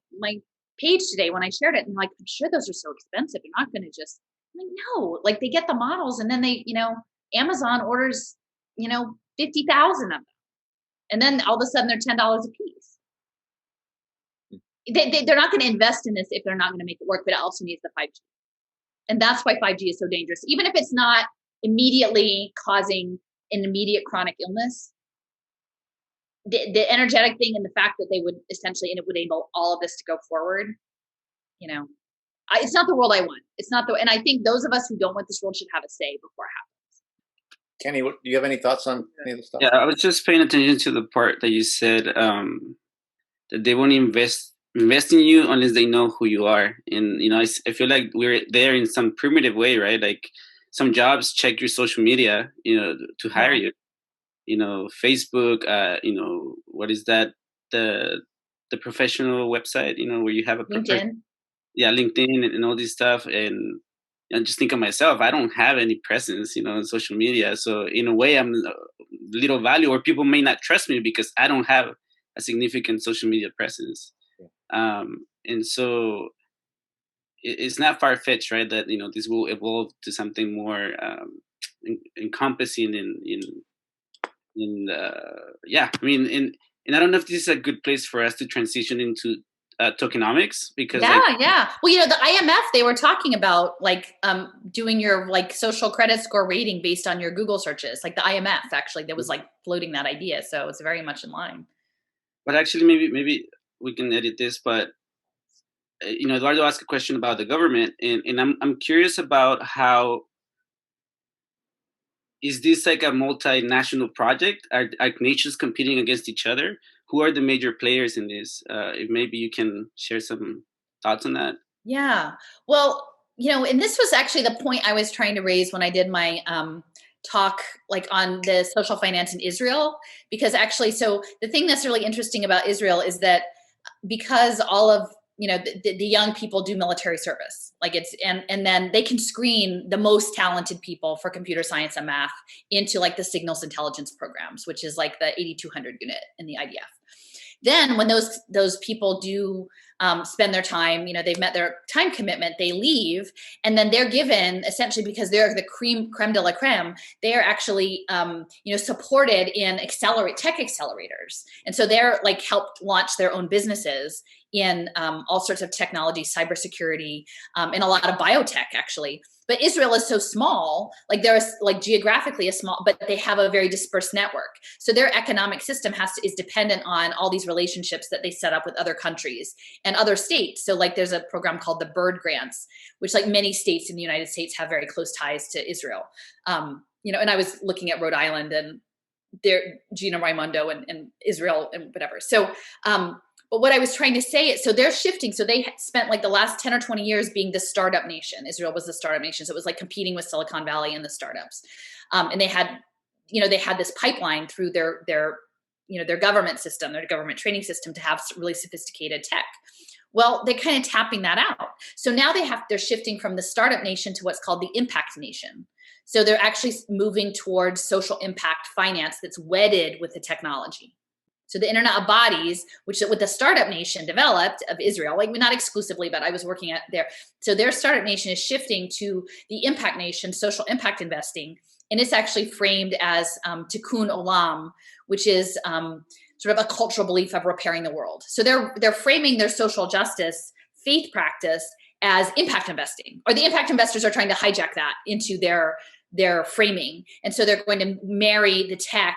page today when I shared it, and like, I'm sure those are so expensive. You're not going to just, I'm like, no, like they get the models, and then they, Amazon orders, 50,000 of them. And then all of a sudden they're $10 a piece. They're not going to invest in this if they're not going to make it work, but it also needs the 5G. And that's why 5G is so dangerous. Even if it's not immediately causing an immediate chronic illness, the energetic thing and the fact that they would essentially, and it would enable all of this to go forward, it's not the world I want. It's not and I think those of us who don't want this world should have a say before it happens. Kenny, do you have any thoughts on any of the stuff? Yeah, I was just paying attention to the part that you said that they won't invest invest in you unless they know who you are. And, I feel like we're there in some primitive way, right? Like some jobs check your social media, to hire you. Facebook, what is that? The professional website, where you have a LinkedIn. Yeah, LinkedIn and all this stuff. And I just think of myself, I don't have any presence, on social media. So in a way, I'm little value, or people may not trust me because I don't have a significant social media presence. And so it's not far-fetched, right, that this will evolve to something more encompassing and I don't know if this is a good place for us to transition into tokenomics, because yeah. Well, the IMF, they were talking about like doing your like social credit score rating based on your Google searches. Like the IMF actually, that was like floating that idea. So it's very much in line. But actually, maybe we can edit this. But Eduardo asked a question about the government, and I'm curious about how. Is this like a multinational project? Are nations competing against each other? Who are the major players in this? If maybe you can share some thoughts on that. Yeah. Well, and this was actually the point I was trying to raise when I did my talk like on the social finance in Israel, because actually, so the thing that's really interesting about Israel is that because all of the young people do military service, like and then they can screen the most talented people for computer science and math into like the signals intelligence programs, which is like the 8200 unit in the IDF. Then when those people do spend their time, they've met their time commitment, they leave, and then they're given, essentially because they're the creme de la creme, they are actually supported in tech accelerators, and so they're like helped launch their own businesses in all sorts of technology, cybersecurity, and a lot of biotech actually. But Israel is so small, like there's like geographically a small, but they have a very dispersed network. So their economic system is dependent on all these relationships that they set up with other countries and other states. So like there's a program called the Bird Grants, which like many states in the United States have very close ties to Israel. And I was looking at Rhode Island and their Gina Raimondo and Israel and whatever. So, but what I was trying to say is, so they're shifting. So they spent like the last 10 or 20 years being the startup nation. Israel was the startup nation. So it was like competing with Silicon Valley and the startups. And they had this pipeline through their government system, their government training system, to have really sophisticated tech. Well, they're kind of tapping that out. So now they're shifting from the startup nation to what's called the impact nation. So they're actually moving towards social impact finance that's wedded with the technology. So the Internet of Bodies, which with the startup nation developed of Israel, like not exclusively, but I was working at there. So their startup nation is shifting to the impact nation, social impact investing. And it's actually framed as tikkun olam, which is sort of a cultural belief of repairing the world. So they're framing their social justice faith practice as impact investing, or the impact investors are trying to hijack that into their framing. And so they're going to marry the tech,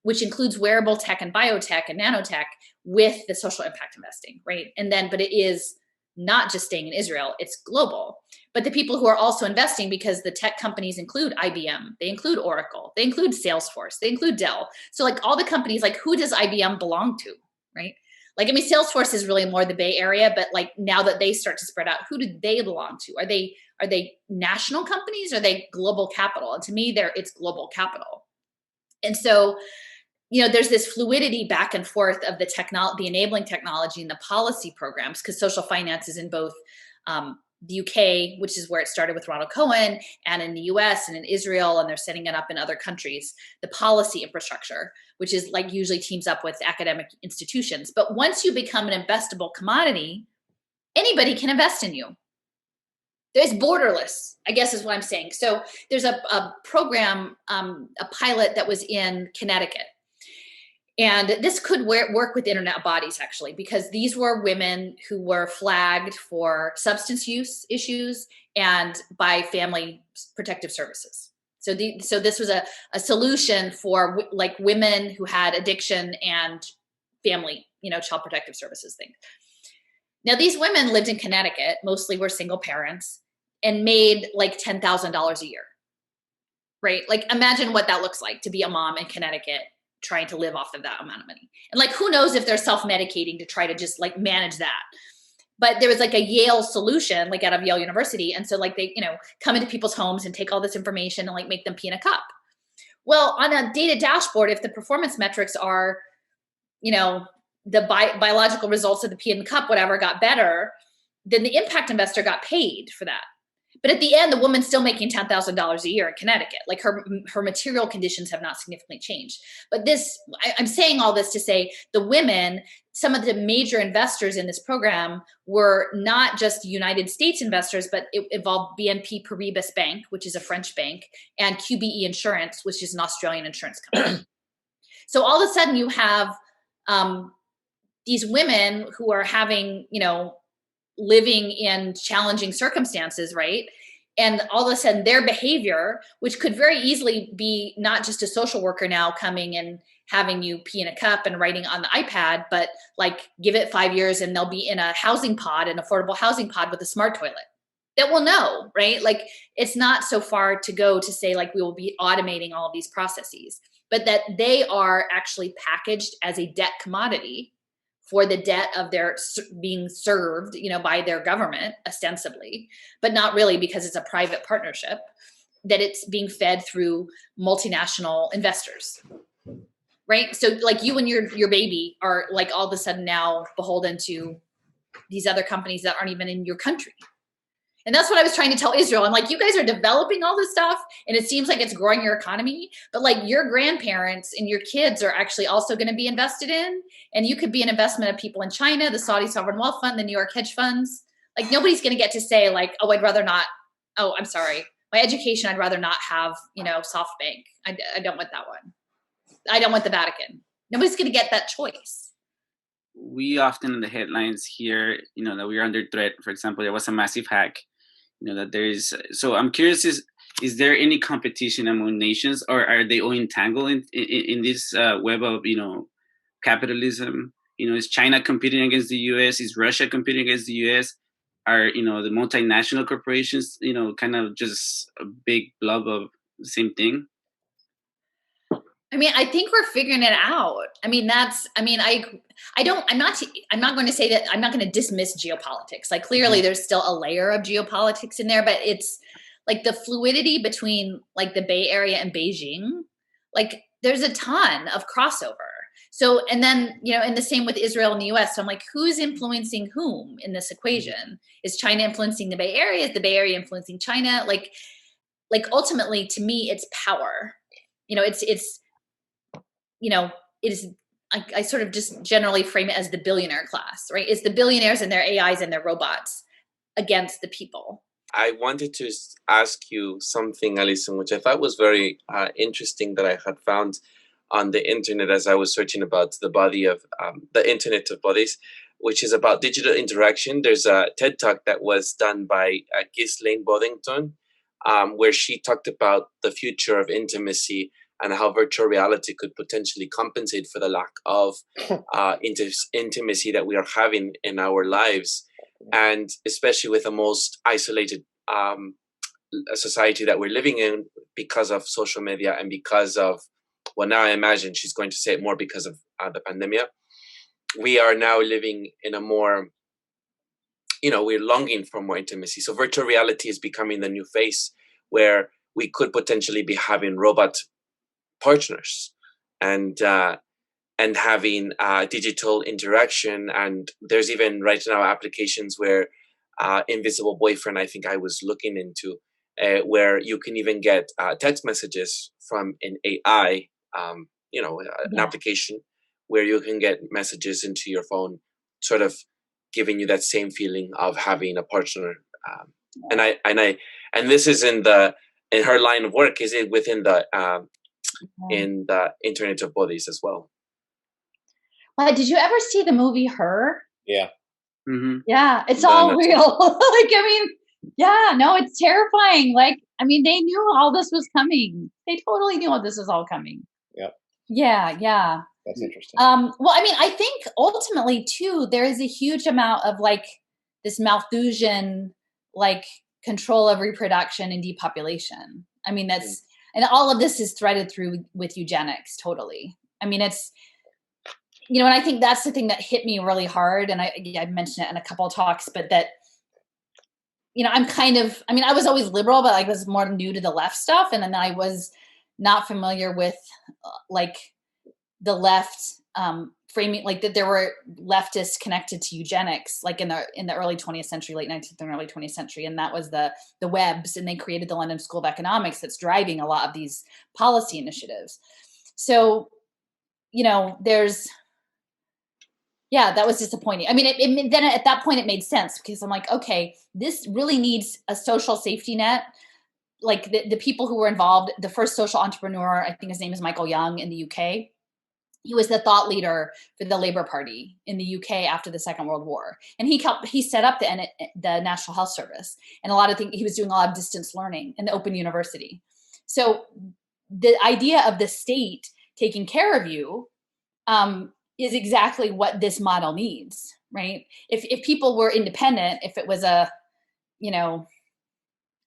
which includes wearable tech and biotech and nanotech, with the social impact investing, right? But it is not just staying in Israel, it's global. But the people who are also investing, because the tech companies include IBM, they include Oracle, they include Salesforce, they include Dell. So like all the companies, like who does IBM belong to, right? Like, I mean, Salesforce is really more the Bay Area, but like now that they start to spread out, who do they belong to? Are they national companies? Or are they global capital? And to me, it's global capital. And so, there's this fluidity back and forth of the enabling technology and the policy programs, because social finance is in both the UK, which is where it started with Ronald Cohen, and in the US and in Israel, and they're setting it up in other countries, the policy infrastructure, which is like usually teams up with academic institutions. But once you become an investable commodity, anybody can invest in you. There's borderless, I guess is what I'm saying. So there's a program, a pilot that was in Connecticut. And this could work with Internet of Bodies, actually, because these were women who were flagged for substance use issues and by family protective services. So this was a solution for like women who had addiction and family, child protective services things. Now, these women lived in Connecticut, mostly were single parents, and made like $10,000 a year, right? Like imagine what that looks like to be a mom in Connecticut trying to live off of that amount of money. And like, who knows if they're self-medicating to try to just like manage that. But there was like a Yale solution, like out of Yale University. And so like they, come into people's homes and take all this information and like make them pee in a cup. Well, on a data dashboard, if the performance metrics are, the biological results of the pee in the cup, whatever, got better, then the impact investor got paid for that. But at the end, the woman's still making $10,000 a year in Connecticut. Like her material conditions have not significantly changed. But I'm saying all this to say the women, some of the major investors in this program were not just United States investors, but it involved BNP Paribas Bank, which is a French bank, and QBE Insurance, which is an Australian insurance company. So all of a sudden you have these women who are having, living in challenging circumstances, right? And all of a sudden their behavior, which could very easily be not just a social worker now coming and having you pee in a cup and writing on the iPad, but like give it 5 years and they'll be in a housing pod, an affordable housing pod with a smart toilet that will know, right? Like it's not so far to go to say like we will be automating all of these processes, but that they are actually packaged as a debt commodity for the debt of their being served, by their government ostensibly, but not really because it's a private partnership, that it's being fed through multinational investors, right? So like you and your baby are like all of a sudden now beholden to these other companies that aren't even in your country. And that's what I was trying to tell Israel. I'm like, you guys are developing all this stuff and it seems like it's growing your economy, but like your grandparents and your kids are actually also going to be invested in, and you could be an investment of people in China, the Saudi Sovereign Wealth Fund, the New York hedge funds. Like nobody's going to get to say like, oh, I'd rather not. Oh, I'm sorry. My education, I'd rather not have, SoftBank. I don't want that one. I don't want the Vatican. Nobody's going to get that choice. We often in the headlines hear, that we are under threat. For example, there was a massive hack. That there is. So I'm curious: is there any competition among nations, or are they all entangled in this web of capitalism? Is China competing against the U.S.? Is Russia competing against the U.S.? Are the multinational corporations kind of just a big blob of the same thing? I mean, I think we're figuring it out. I mean, I'm not going to say that, I'm not going to dismiss geopolitics. Like clearly there's still a layer of geopolitics in there, but it's like the fluidity between like the Bay Area and Beijing, like there's a ton of crossover. So, and then, and the same with Israel and the US. So I'm like, who's influeing whom in this equation? Is China influencing the Bay Area? Is the Bay Area influencing China? Like ultimately to me, it's power. It is, I sort of just generally frame it as the billionaire class, right? It's the billionaires and their AIs and their robots against the people. I wanted to ask you something, Alison, which I thought was very interesting that I had found on the internet as I was searching about the body of the Internet of Bodies, which is about digital interaction. There's a TED Talk that was done by Ghislaine Boddington, where she talked about the future of intimacy and how virtual reality could potentially compensate for the lack of intimacy that we are having in our lives, and especially with the most isolated society that we're living in because of social media and because of, well, now I imagine she's going to say it more because of the pandemic. We are now living in a more, we're longing for more intimacy. So virtual reality is becoming the new face where we could potentially be having robot partners and having digital interaction. And there's even right now applications where Invisible Boyfriend, I think I was looking into, where you can even get text messages from an AI, an application where you can get messages into your phone, sort of giving you that same feeling of having a partner. And this is in her line of work. Is it within the in the Internet of Bodies as well? Did you ever see the movie Her? Yeah. Mm-hmm. Yeah, it's all real. It's terrifying. They knew all this was coming. They totally knew all this was all coming. Yep. Yeah. That's interesting. I think ultimately too, there is a huge amount of this Malthusian control of reproduction and depopulation. And all of this is threaded through with eugenics, totally. I mean, it's, and I think that's the thing that hit me really hard. And I've mentioned it in a couple of talks, but that, I'm I was always liberal, but I was more new to the left stuff. And then I was not familiar with like the left framing, like that there were leftists connected to eugenics, like in the early 20th century, late 19th and early 20th century. And that was the Webbs, and they created the London School of Economics that's driving a lot of these policy initiatives. So, that was disappointing. I mean, then at that point it made sense, because I'm like, okay, this really needs a social safety net. Like the people who were involved, the first social entrepreneur, I think his name is Michael Young in the UK. He was the thought leader for the Labour Party in the UK after the Second World War. And he set up the National Health Service, and a lot of things. He was doing a lot of distance learning in the Open University. So the idea of the state taking care of you is exactly what this model needs, right? If people were independent, if it was a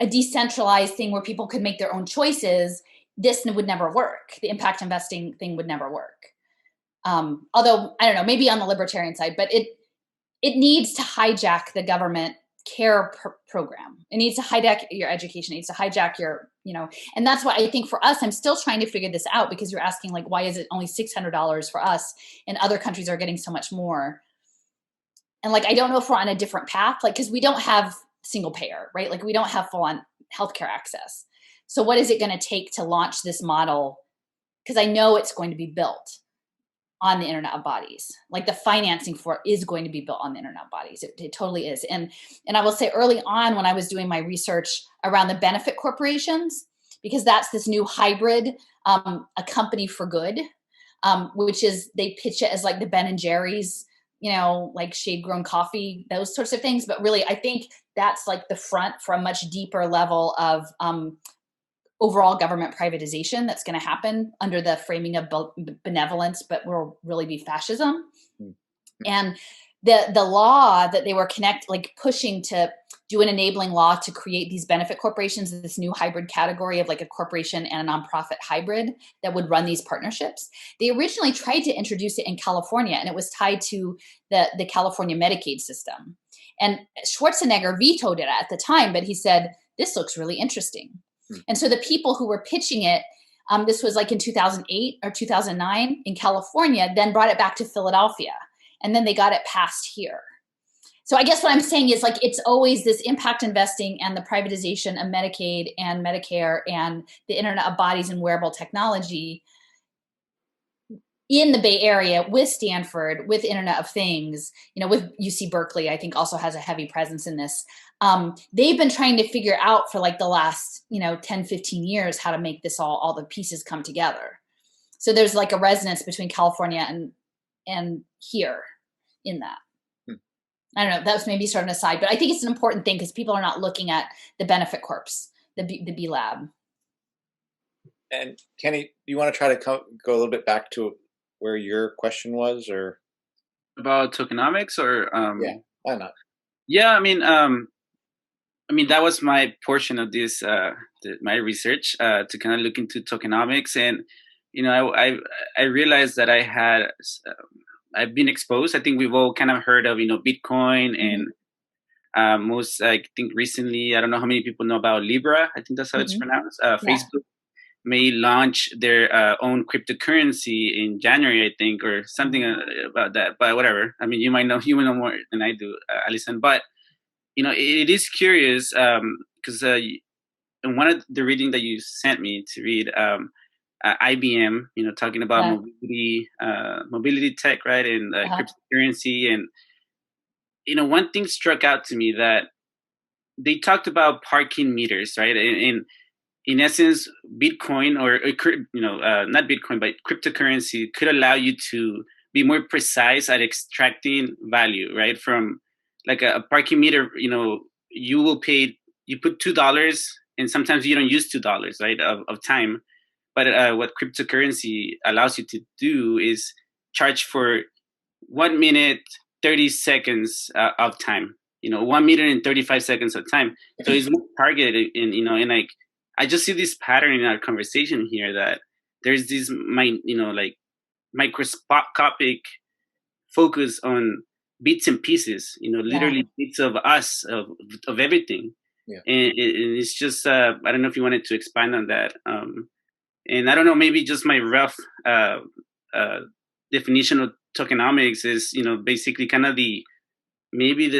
decentralized thing where people could make their own choices, this would never work. The impact investing thing would never work. Although, I don't know, maybe on the libertarian side, but it needs to hijack the government care program. It needs to hijack your education. It needs to hijack your, and that's why I think for us, I'm still trying to figure this out, because you're asking like, why is it only $600 for us and other countries are getting so much more? And like, I don't know if we're on a different path, like, because we don't have single payer, right? Like we don't have full on healthcare access. So what is it going to take to launch this model? Because I know it's going to be built on the Internet of Bodies. Like the financing for it is going to be built on the Internet of Bodies. It totally is. And I will say early on when I was doing my research around the benefit corporations, because that's this new hybrid, a company for good, which is, they pitch it as like the Ben and Jerry's, like shade grown coffee, those sorts of things. But really, I think that's like the front for a much deeper level of overall government privatization that's going to happen under the framing of benevolence, but will really be fascism. Mm-hmm. And the law that they were pushing to do an enabling law to create these benefit corporations, this new hybrid category of like a corporation and a nonprofit hybrid that would run these partnerships. They originally tried to introduce it in California, and it was tied to the California Medicaid system. And Schwarzenegger vetoed it at the time, but he said, this looks really interesting. And so the people who were pitching it, this was like in 2008 or 2009 in California, then brought it back to Philadelphia. And then they got it passed here. So I guess what I'm saying is like, it's always this impact investing and the privatization of Medicaid and Medicare and the Internet of Bodies and wearable technology in the Bay Area with Stanford, with Internet of Things, with UC Berkeley, I think also has a heavy presence in this. They've been trying to figure out for like the last, 10, 15 years, how to make this all the pieces come together. So there's like a resonance between California and here in that. I don't know, that was maybe sort of an aside, but I think it's an important thing because people are not looking at the benefit corps, the B Lab. And Kenny, do you want to try to go a little bit back to where your question was, or about tokenomics, or yeah, why not? Yeah, I mean that was my portion of this my research to kind of look into tokenomics, and I realized that I've been exposed. I think we've all kind of heard of Bitcoin, and most, I think recently, I don't know how many people know about Libra. I think that's how it's pronounced. Facebook may launch their own cryptocurrency in January, I think, or something about that. But whatever. I mean, you might know more than I do, Alison. But it is curious because in one of the reading that you sent me to read, IBM, talking about mobility tech, right, and cryptocurrency, and one thing struck out to me, that they talked about parking meters, right, and in essence, Bitcoin or not Bitcoin, but cryptocurrency could allow you to be more precise at extracting value, right? From like a parking meter, you will pay, you put $2, and sometimes you don't use $2, right, of time. But what cryptocurrency allows you to do is charge for 1 minute, 30 seconds of time. 1 minute and 35 seconds of time. So it's more targeted, and like, I just see this pattern in our conversation here, that there's this microscopic focus on bits and pieces, literally bits of us, of everything. Yeah. And it's just, I don't know if you wanted to expand on that. And I don't know, maybe just my rough definition of tokenomics is, basically kind of the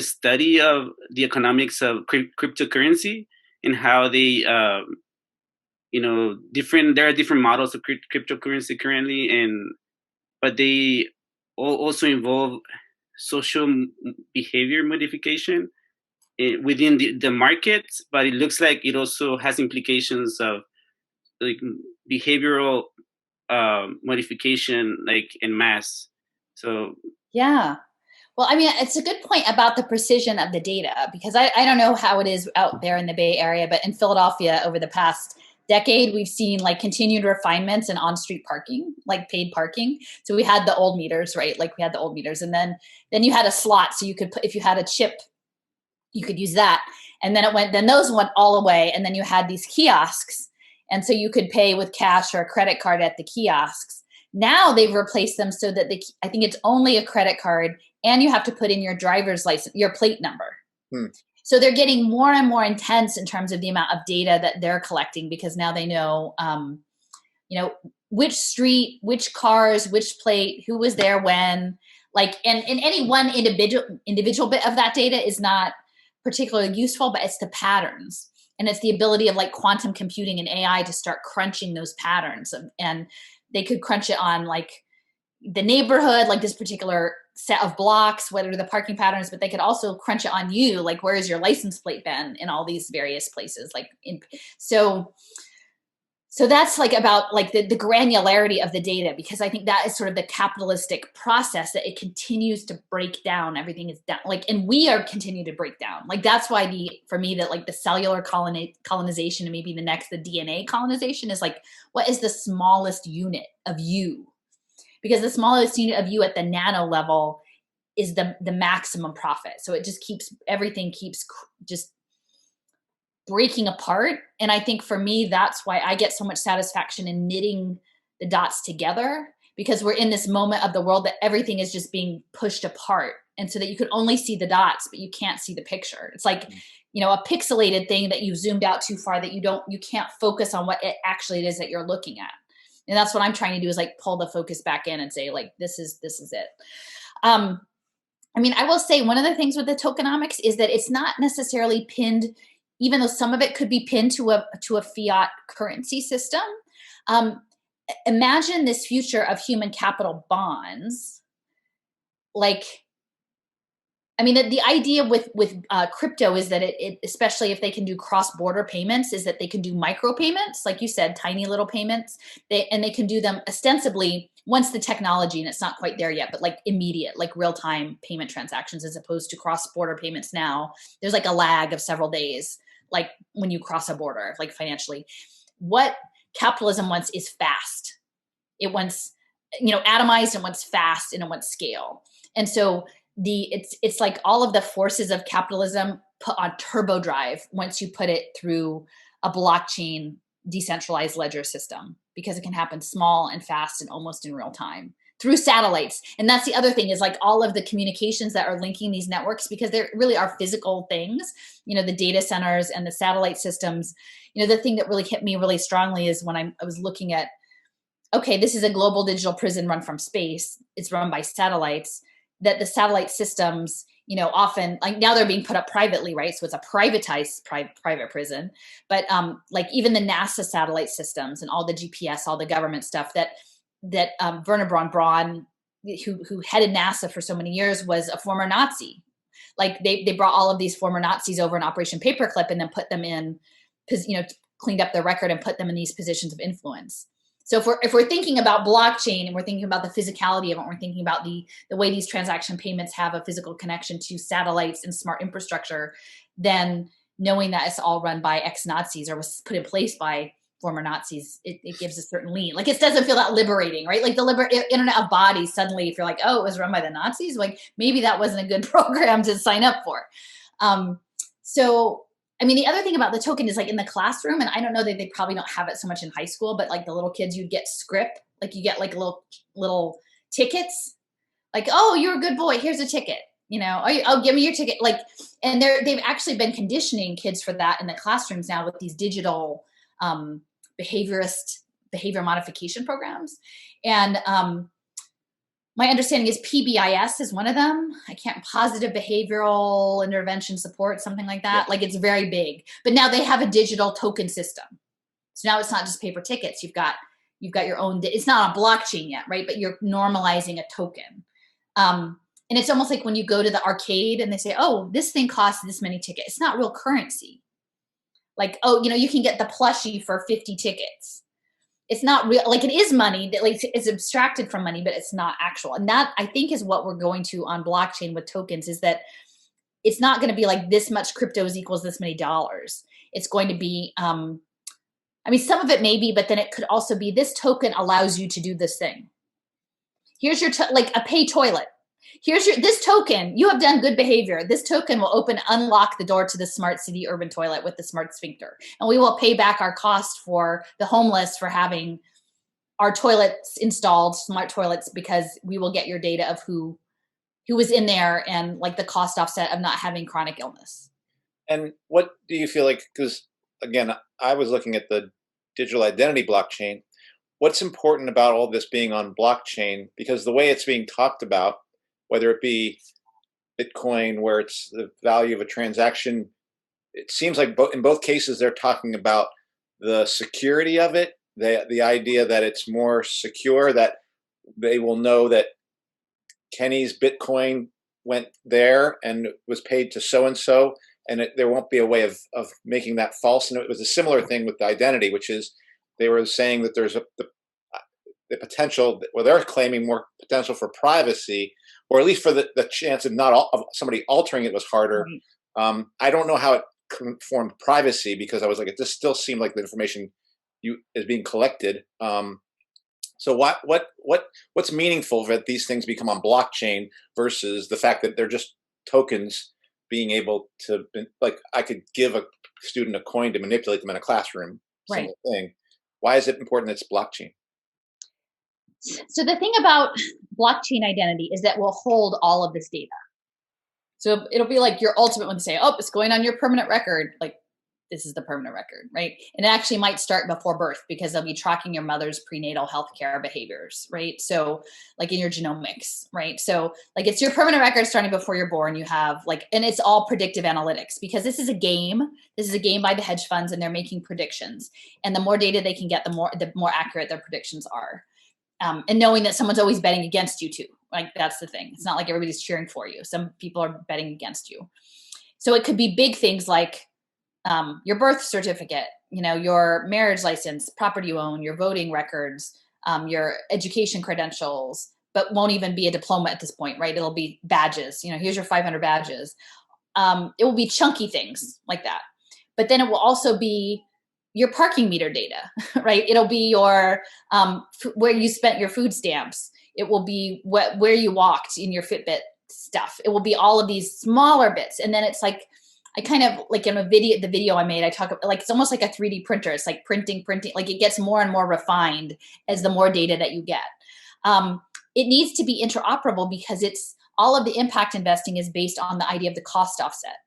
study of the economics of cryptocurrency and how they, there are different models of cryptocurrency currently, but they also involve social behavior modification within the markets, but it looks like it also has implications of like behavioral modification, like en masse. So yeah. Well, I mean, it's a good point about the precision of the data, because I don't know how it is out there in the Bay Area, but in Philadelphia over the past decade, we've seen like continued refinements in on-street parking, like paid parking. So we had the old meters, right? Like we had the old meters, and then you had a slot, so you could put, if you had a chip, you could use that. And then those went all away, and then you had these kiosks, and so you could pay with cash or a credit card at the kiosks. Now they've replaced them so that I think it's only a credit card, and you have to put in your driver's license, your plate number. So they're getting more and more intense in terms of the amount of data that they're collecting, because now they know, which street, which cars, which plate, who was there when, like, and any one individual bit of that data is not particularly useful, but it's the patterns. And it's the ability of like quantum computing and AI to start crunching those patterns. And they could crunch it on like the neighborhood, like this particular set of blocks, what are the parking patterns, but they could also crunch it on you, like where is your license plate been in all these various places, like so that's like about like the granularity of the data, because I think that is sort of the capitalistic process, that it continues to break down. Everything is down, like, and we are continuing to break down. Like that's why for me that like the cellular colonization and maybe the DNA colonization is like, what is the smallest unit of you? Because the smallest unit of you at the nano level is the maximum profit. So it just everything keeps just breaking apart. And I think for me, that's why I get so much satisfaction in knitting the dots together, because we're in this moment of the world that everything is just being pushed apart. And so that you can only see the dots, but you can't see the picture. It's like, a pixelated thing that you've zoomed out too far, that you can't focus on what it actually is that you're looking at. And that's what I'm trying to do, is like pull the focus back in and say like, this is it. I mean, I will say one of the things with the tokenomics is that it's not necessarily pinned, even though some of it could be pinned to a fiat currency system. Imagine this future of human capital bonds. Like, I mean, the idea with crypto is that it, especially if they can do cross-border payments, is that they can do micro payments, like you said, tiny little payments. They can do them ostensibly once the technology, and it's not quite there yet, but like immediate, like real-time payment transactions, as opposed to cross-border payments now. There's like a lag of several days, like when you cross a border, like financially. What capitalism wants is fast. It wants, atomized, and wants fast, and it wants scale. And so it's like all of the forces of capitalism put on turbo drive once you put it through a blockchain decentralized ledger system, because it can happen small and fast and almost in real time through satellites. And that's the other thing, is like all of the communications that are linking these networks, because there really are physical things, the data centers and the satellite systems. The thing that really hit me really strongly is when I was looking at, okay, this is a global digital prison run from space. It's run by satellites, that the satellite systems, often, like now they're being put up privately, right? So it's a privatized private prison. But like even the NASA satellite systems and all the GPS, all the government stuff that Wernher von Braun, who headed NASA for so many years, was a former Nazi. Like they brought all of these former Nazis over in Operation Paperclip, and then put them in, cleaned up their record and put them in these positions of influence. So if we're thinking about blockchain, and we're thinking about the physicality of it, we're thinking about the way these transaction payments have a physical connection to satellites and smart infrastructure, then knowing that it's all run by ex-Nazis or was put in place by former Nazis, it gives a certain lean. Like it doesn't feel that liberating, right? Like the Internet of Bodies, suddenly if you're like, oh, it was run by the Nazis, like maybe that wasn't a good program to sign up for. So I mean, the other thing about the token is like in the classroom, and I don't know that they probably don't have it so much in high school, but like the little kids, you'd get script, like you get like little tickets, like, oh, you're a good boy, here's a ticket, you know, oh, give me your ticket. Like, and they've actually been conditioning kids for that in the classrooms now with these digital behavior modification programs. And my understanding is PBIS is one of them. I can't, positive behavioral intervention support, something like that. Yeah. Like it's very big, but now they have a digital token system. So now it's not just paper tickets. You've got your own, it's not a blockchain yet, right? But you're normalizing a token. And it's almost like when you go to the arcade and they say, oh, this thing costs this many tickets. It's not real currency. Like, oh, you know, you can get the plushie for 50 tickets. It's not real, like it is money that like it's abstracted from money, but it's not actual. And that I think is what we're going to on blockchain with tokens, is that it's not going to be like this much cryptos equals this many dollars. It's going to be, I mean, some of it may be, but then it could also be this token allows you to do this thing. Here's your, like a pay toilet. Here's this token, you have done good behavior. This token will unlock the door to the smart city urban toilet with the smart sphincter. And we will pay back our cost for the homeless for having our toilets installed, smart toilets, because we will get your data of who was in there and like the cost offset of not having chronic illness. And what do you feel like, because again, I was looking at the digital identity blockchain. What's important about all this being on blockchain? Because the way it's being talked about, whether it be Bitcoin, where it's the value of a transaction, it seems like in both cases they're talking about the security of it, the idea that it's more secure, that they will know that Kenny's Bitcoin went there and was paid to so-and-so, and there won't be a way of making that false. And it was a similar thing with the identity, which is they were saying that there's the potential, well, they're claiming more potential for privacy, or at least for the chance of of somebody altering it was harder. Mm-hmm. I don't know how it conformed privacy, because I was like, it just still seemed like the information is being collected. So what's meaningful that these things become on blockchain versus the fact that they're just tokens being able to, like, I could give a student a coin to manipulate them in a classroom, right? Thing. Why is it important that it's blockchain? So the thing about blockchain identity is that we'll hold all of this data. So it'll be like your ultimate one to say, oh, it's going on your permanent record. Like, this is the permanent record, right? And it actually might start before birth, because they'll be tracking your mother's prenatal healthcare behaviors, right? So like in your genomics, right? So like it's your permanent record starting before you're born. You have like, and it's all predictive analytics, because this is a game. This is a game by the hedge funds, and they're making predictions. And the more data they can get, the more accurate their predictions are. And knowing that someone's always betting against you too. Like, that's the thing. It's not like everybody's cheering for you. Some people are betting against you. So it could be big things like your birth certificate, you know, your marriage license, property you own, your voting records, your education credentials, but won't even be a diploma at this point, right? It'll be badges. You know, here's your 500 badges. It will be chunky things like that. But then it will also be your parking meter data, right? It'll be your where you spent your food stamps. It will be where you walked in your Fitbit stuff. It will be all of these smaller bits. And then it's like, I kind of like in the video I made, I talk about, like, it's almost like a 3D printer. It's like printing, like it gets more and more refined as the more data that you get. It needs to be interoperable, because it's all of the impact investing is based on the idea of the cost offset.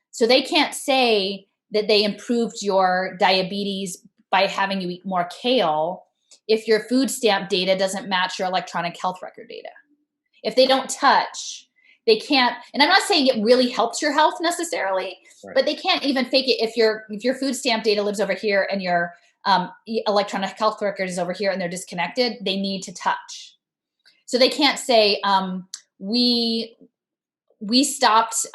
So they can't say that they improved your diabetes by having you eat more kale if your food stamp data doesn't match your electronic health record data. If they don't touch, they can't, and I'm not saying it really helps your health necessarily, right, but they can't even fake it. If your food stamp data lives over here and your electronic health record is over here and they're disconnected, they need to touch. So they can't say, we stopped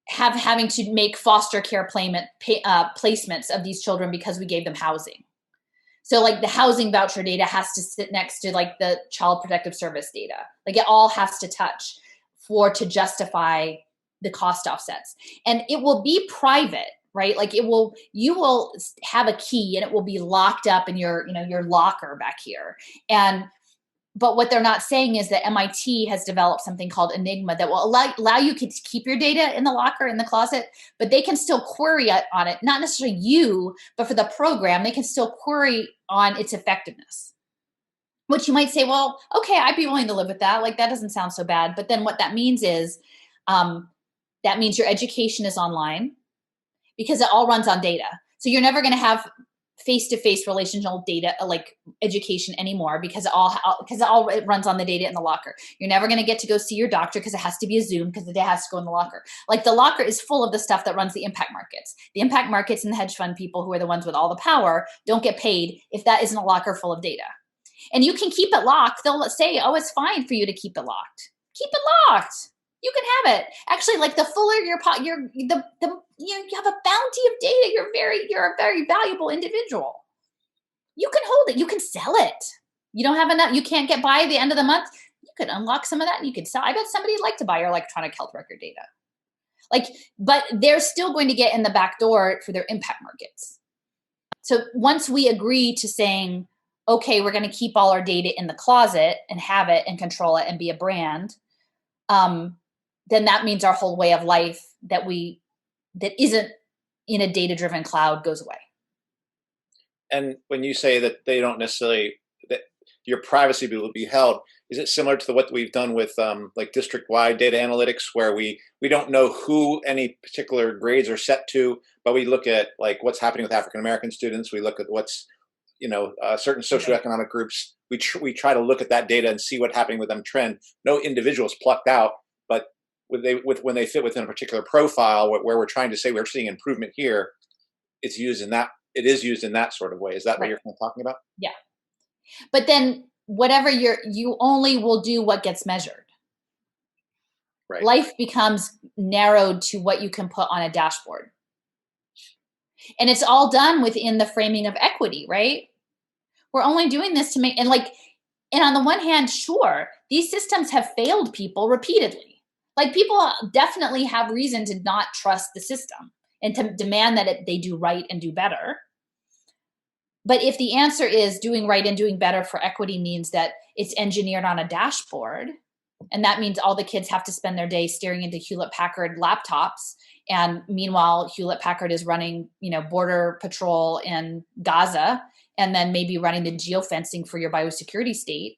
having to make foster care placements of these children because we gave them housing. So like the housing voucher data has to sit next to like the child protective service data. Like it all has to touch to justify the cost offsets. And it will be private, right? Like you will have a key and it will be locked up in your locker back here. And But what they're not saying is that MIT has developed something called Enigma that will allow you to keep your data in the locker, in the closet, but they can still query on it, not necessarily you, but for the program, they can still query on its effectiveness. Which you might say, well, okay, I'd be willing to live with that. Like, that doesn't sound so bad. But then what that means is, that means your education is online because it all runs on data. So you're never going to have face-to-face relational data, like education anymore, because it all runs on the data in the locker. You're never going to get to go see your doctor because it has to be a Zoom, because the data has to go in the locker. Like, the locker is full of the stuff that runs the impact markets. The impact markets and the hedge fund people, who are the ones with all the power, don't get paid if that isn't a locker full of data. And you can keep it locked. They'll say, oh, it's fine for you to keep it locked. Keep it locked. You can have it. Actually, like, the fuller your pot, you have a bounty of data. You're a very valuable individual. You can hold it. You can sell it. You don't have enough. You can't get by the end of the month. You could unlock some of that and you could sell. I bet somebody would like to buy your electronic health record data. Like, but they're still going to get in the back door for their impact markets. So once we agree to saying, okay, we're going to keep all our data in the closet and have it and control it and be a brand, then that means our whole way of life that isn't in a data-driven cloud goes away. And when you say that they don't necessarily, that your privacy will be held, is it similar to what we've done with like district-wide data analytics, where we don't know who any particular grades are set to, but we look at like what's happening with African-American students, we look at what's, certain socioeconomic groups, we try to look at that data and see what's happening with them trend. No individual is plucked out, but when they fit within a particular profile where we're trying to say we're seeing improvement here, it is used in that sort of way. Is that what you're kind of talking about? Yeah. But then whatever you only will do what gets measured. Right. Life becomes narrowed to what you can put on a dashboard. And it's all done within the framing of equity, right? We're only doing this to make, and on the one hand, sure, these systems have failed people repeatedly. Like, people definitely have reason to not trust the system and to demand that they do right and do better. But if the answer is doing right and doing better for equity means that it's engineered on a dashboard, and that means all the kids have to spend their day staring into Hewlett-Packard laptops, and meanwhile, Hewlett-Packard is running, border patrol in Gaza, and then maybe running the geofencing for your biosecurity state.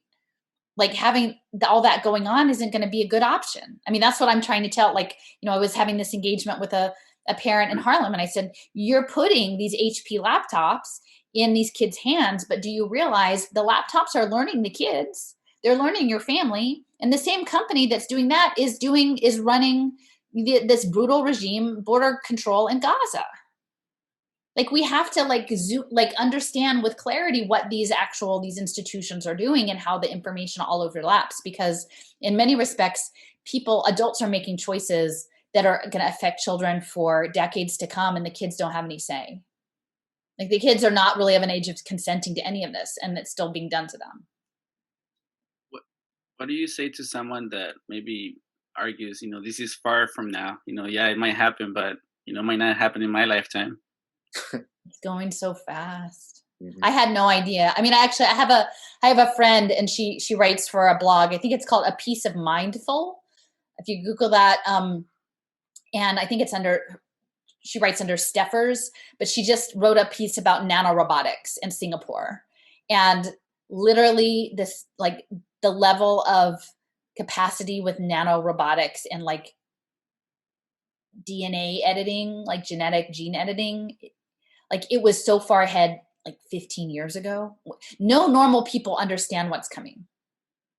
Like, having all that going on isn't going to be a good option. I mean, that's what I'm trying to tell. Like, I was having this engagement with a parent in Harlem, and I said, you're putting these HP laptops in these kids' hands, but do you realize the laptops are learning the kids? They're learning your family. And the same company that's doing that is running this brutal regime, border control in Gaza. Like, we have to understand with clarity what these institutions are doing and how the information all overlaps, because in many respects, adults are making choices that are going to affect children for decades to come, and the kids don't have any say. Like, the kids are not really of an age of consenting to any of this, and it's still being done to them. What do you say to someone that maybe argues, this is far from now, yeah, it might happen, but, it might not happen in my lifetime? It's going so fast. Mm-hmm. I had no idea. I mean, I have a friend, and she writes for a blog. I think it's called A Piece of Mindful. If you Google that, and I think she writes under Steffers, but she just wrote a piece about nanorobotics in Singapore. And literally this, like, the level of capacity with nanorobotics and like DNA editing, like genetic gene editing, like, it was so far ahead, like 15 years ago. No normal people understand what's coming.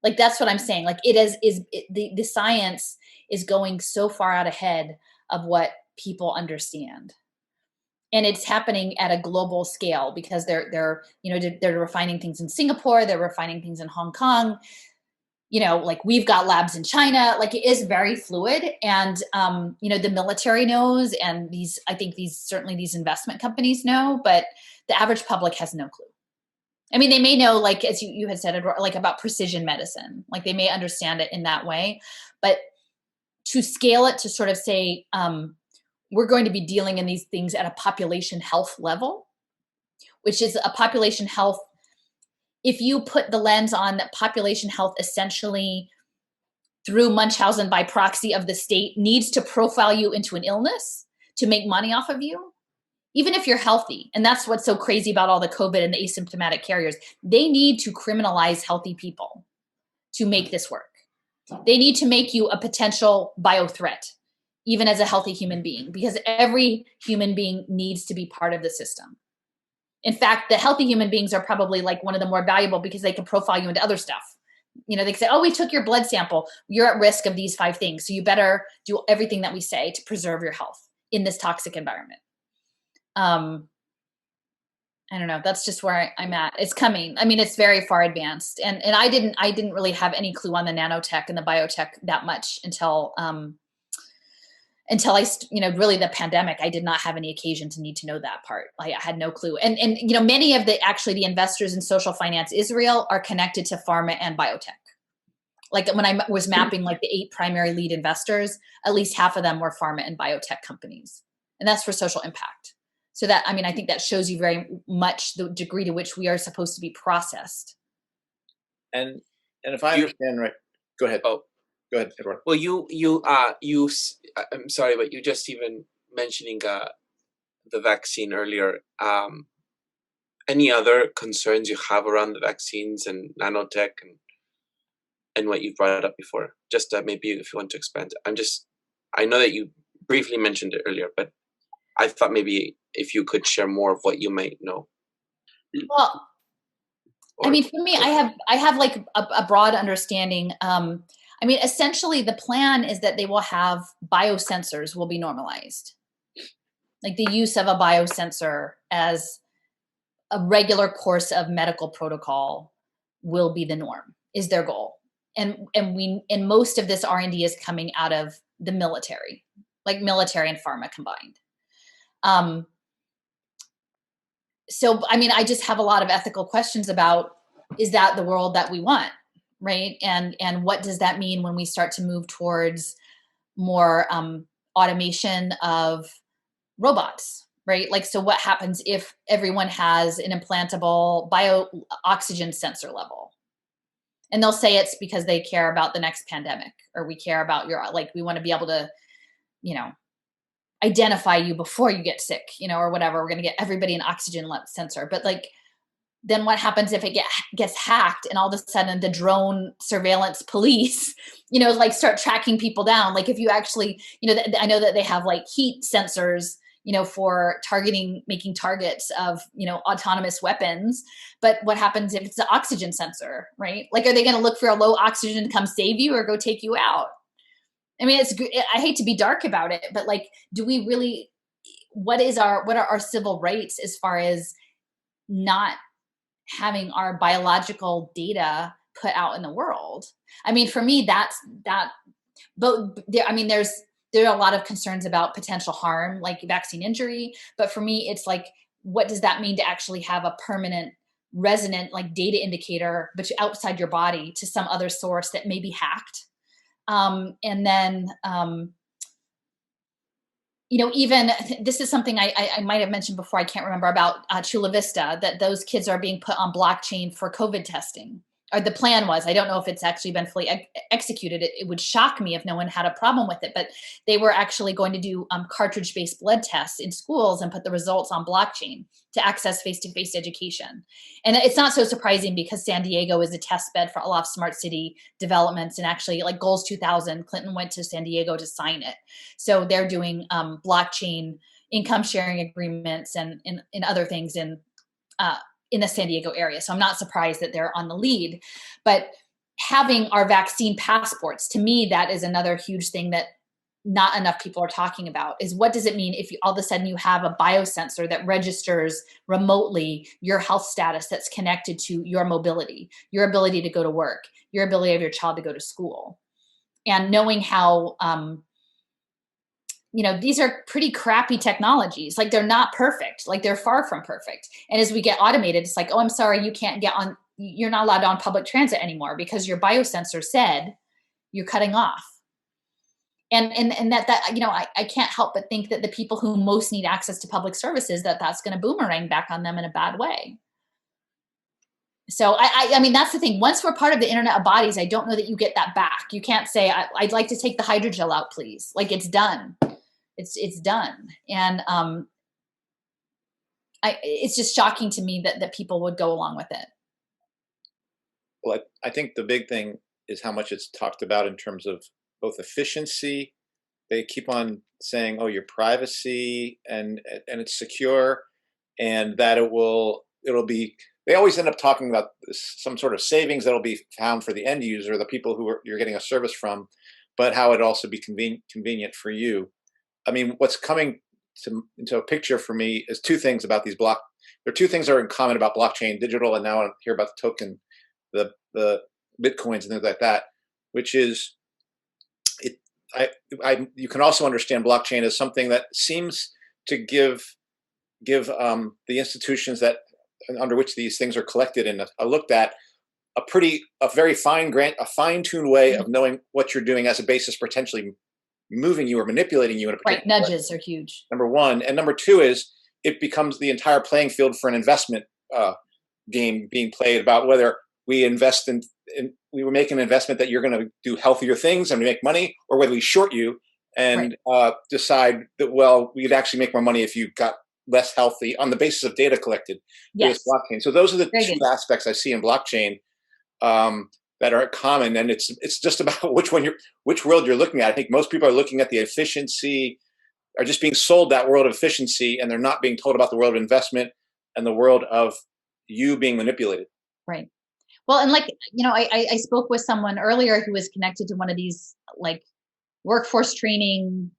Like, that's what I'm saying. Like, the science is going so far out ahead of what people understand. And it's happening at a global scale because they're refining things in Singapore, they're refining things in Hong Kong. Like, we've got labs in China. Like, it is very fluid, and the military knows, and these investment companies know, but the average public has no clue. I mean, they may know, like, as you had said, like, about precision medicine, like, they may understand it in that way, but to scale it to sort of say, we're going to be dealing in these things at a population health level, which is a population health if you put the lens on population health essentially through Munchausen by proxy of the state needs to profile you into an illness to make money off of you, even if you're healthy. And that's what's so crazy about all the COVID and the asymptomatic carriers. They need to criminalize healthy people to make this work. They need to make you a potential bio threat, even as a healthy human being, because every human being needs to be part of the system. In fact, the healthy human beings are probably like one of the more valuable because they can profile you into other stuff. You know, they can say, oh, we took your blood sample. You're at risk of these 5 things. So you better do everything that we say to preserve your health in this toxic environment. I don't know. That's just where I'm at. It's coming. I mean, it's very far advanced. And I didn't really have any clue on the nanotech and the biotech that much until I, really the pandemic. I did not have any occasion to need to know that part. I had no clue. And many of the investors in social finance Israel are connected to pharma and biotech. Like when I was mapping like the 8 primary lead investors, at least half of them were pharma and biotech companies. And that's for social impact. So that, I think that shows you very much the degree to which we are supposed to be processed. And if I understand right, go ahead. Oh, go ahead, Edward. Well, I'm sorry, but you just even mentioning the vaccine earlier. Any other concerns you have around the vaccines and nanotech and what you've brought up before? Just maybe if you want to expand. I know that you briefly mentioned it earlier, but I thought maybe if you could share more of what you might know. Well, for me, I have like a broad understanding. Essentially the plan is that they will have biosensors will be normalized. Like the use of a biosensor as a regular course of medical protocol will be the norm, is their goal. And most of this R&D is coming out of the military, like military and pharma combined. I just have a lot of ethical questions about, is that the world that we want? Right. And what does that mean when we start to move towards more automation of robots, right? Like, so what happens if everyone has an implantable oxygen sensor level? And they'll say it's because they care about the next pandemic, or we care about we want to be able to, identify you before you get sick, or whatever. We're going to get everybody an oxygen sensor. But then what happens if it gets hacked and all of a sudden the drone surveillance police, start tracking people down? Like if you actually, I know that they have like heat sensors, for making targets of, autonomous weapons. But what happens if it's an oxygen sensor, right? Like, are they going to look for a low oxygen to come save you or go take you out? I hate to be dark about it, but do we really, what are our civil rights as far as not having our biological data put out in the world? For me, but there are a lot of concerns about potential harm, like vaccine injury. But for me, it's like, what does that mean to actually have a permanent resonant, data indicator, but outside your body to some other source that may be hacked? Even this is something I might have mentioned before, I can't remember, about Chula Vista, that those kids are being put on blockchain for COVID testing. Or the plan was, I don't know if it's actually been fully executed. It would shock me if no one had a problem with it, but they were actually going to do cartridge-based blood tests in schools and put the results on blockchain to access face-to-face education. And it's not so surprising because San Diego is a test bed for a lot of smart city developments. And actually, like Goals 2000, Clinton went to San Diego to sign it. So they're doing blockchain income sharing agreements and other things in the San Diego area. So I'm not surprised that they're on the lead. But having our vaccine passports, to me, that is another huge thing that not enough people are talking about, is what does it mean if all of a sudden you have a biosensor that registers remotely your health status that's connected to your mobility, your ability to go to work, your ability of your child to go to school. And knowing how, these are pretty crappy technologies. Like, they're not perfect. Like, they're far from perfect. And as we get automated, it's like, oh, I'm sorry, you're not allowed on public transit anymore because your biosensor said you're cutting off. And that I can't help but think that the people who most need access to public services, that's going to boomerang back on them in a bad way. So I mean, that's the thing. Once we're part of the Internet of Bodies, I don't know that you get that back. You can't say, I'd like to take the hydrogel out, please. Like, it's done. It's done. And it's just shocking to me that people would go along with it. Well, I think the big thing is how much it's talked about in terms of both efficiency. They keep on saying, "Oh, your privacy and it's secure," and that it'll be. They always end up talking about some sort of savings that'll be found for the end user, the people who you're getting a service from, but how it also be convenient for you. I mean, what's coming into a picture for me is two things about these There are two things that are in common about blockchain, digital, and now I hear about the token, the bitcoins and things like that, which is you can also understand blockchain as something that seems to give the institutions that under which these things are collected and looked at a very fine-tuned way of knowing what you're doing as a basis, potentially moving you or manipulating you in a particular right. Nudges are huge. Number one, and number two is it becomes the entire playing field for an investment game being played about whether we invest we make an investment that you're going to do healthier things and make money, or whether we short you and decide that, well, we'd actually make more money if you got less healthy on the basis of data collected through this blockchain. So those are the two aspects I see in blockchain that are common, and it's just about which world you're looking at. I think most people are looking at the efficiency, are just being sold that world of efficiency, and they're not being told about the world of investment and the world of you being manipulated. Right. Well, and like, I spoke with someone earlier who was connected to one of these like workforce training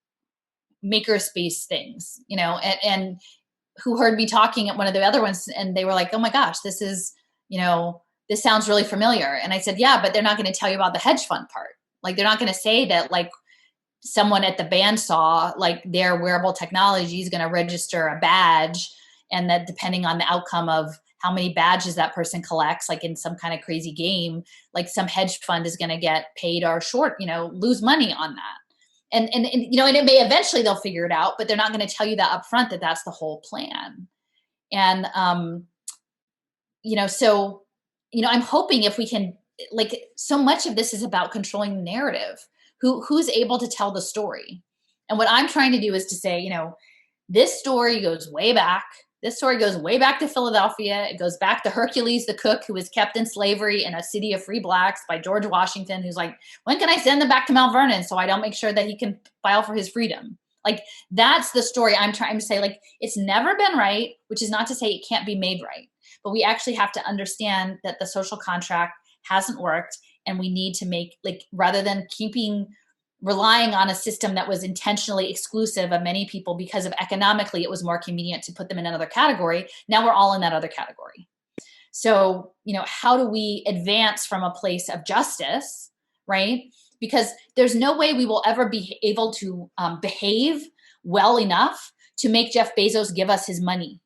makerspace things, and who heard me talking at one of the other ones, and they were like, oh my gosh, this is, this sounds really familiar. And I said, yeah, but they're not going to tell you about the hedge fund part. Like, they're not going to say that like someone at the bandsaw, like their wearable technology is going to register a badge, and that depending on the outcome of how many badges that person collects, like in some kind of crazy game, like some hedge fund is going to get paid or short, lose money on that. And it may eventually they'll figure it out, but they're not going to tell you that up front, that that's the whole plan. And, so, I'm hoping if we can, like, so much of this is about controlling the narrative, who's able to tell the story. And what I'm trying to do is to say, this story goes way back. This story goes way back to Philadelphia. It goes back to Hercules the cook, who was kept in slavery in a city of free blacks by George Washington, who's like, when can I send them back to Mount Vernon so I don't make sure that he can file for his freedom? Like, that's the story I'm trying to say. Like, it's never been right, which is not to say it can't be made right. But we actually have to understand that the social contract hasn't worked, and we need to make, like, rather than relying on a system that was intentionally exclusive of many people because of economically it was more convenient to put them in another category. Now we're all in that other category. So, how do we advance from a place of justice, right? Because there's no way we will ever be able to behave well enough to make Jeff Bezos give us his money.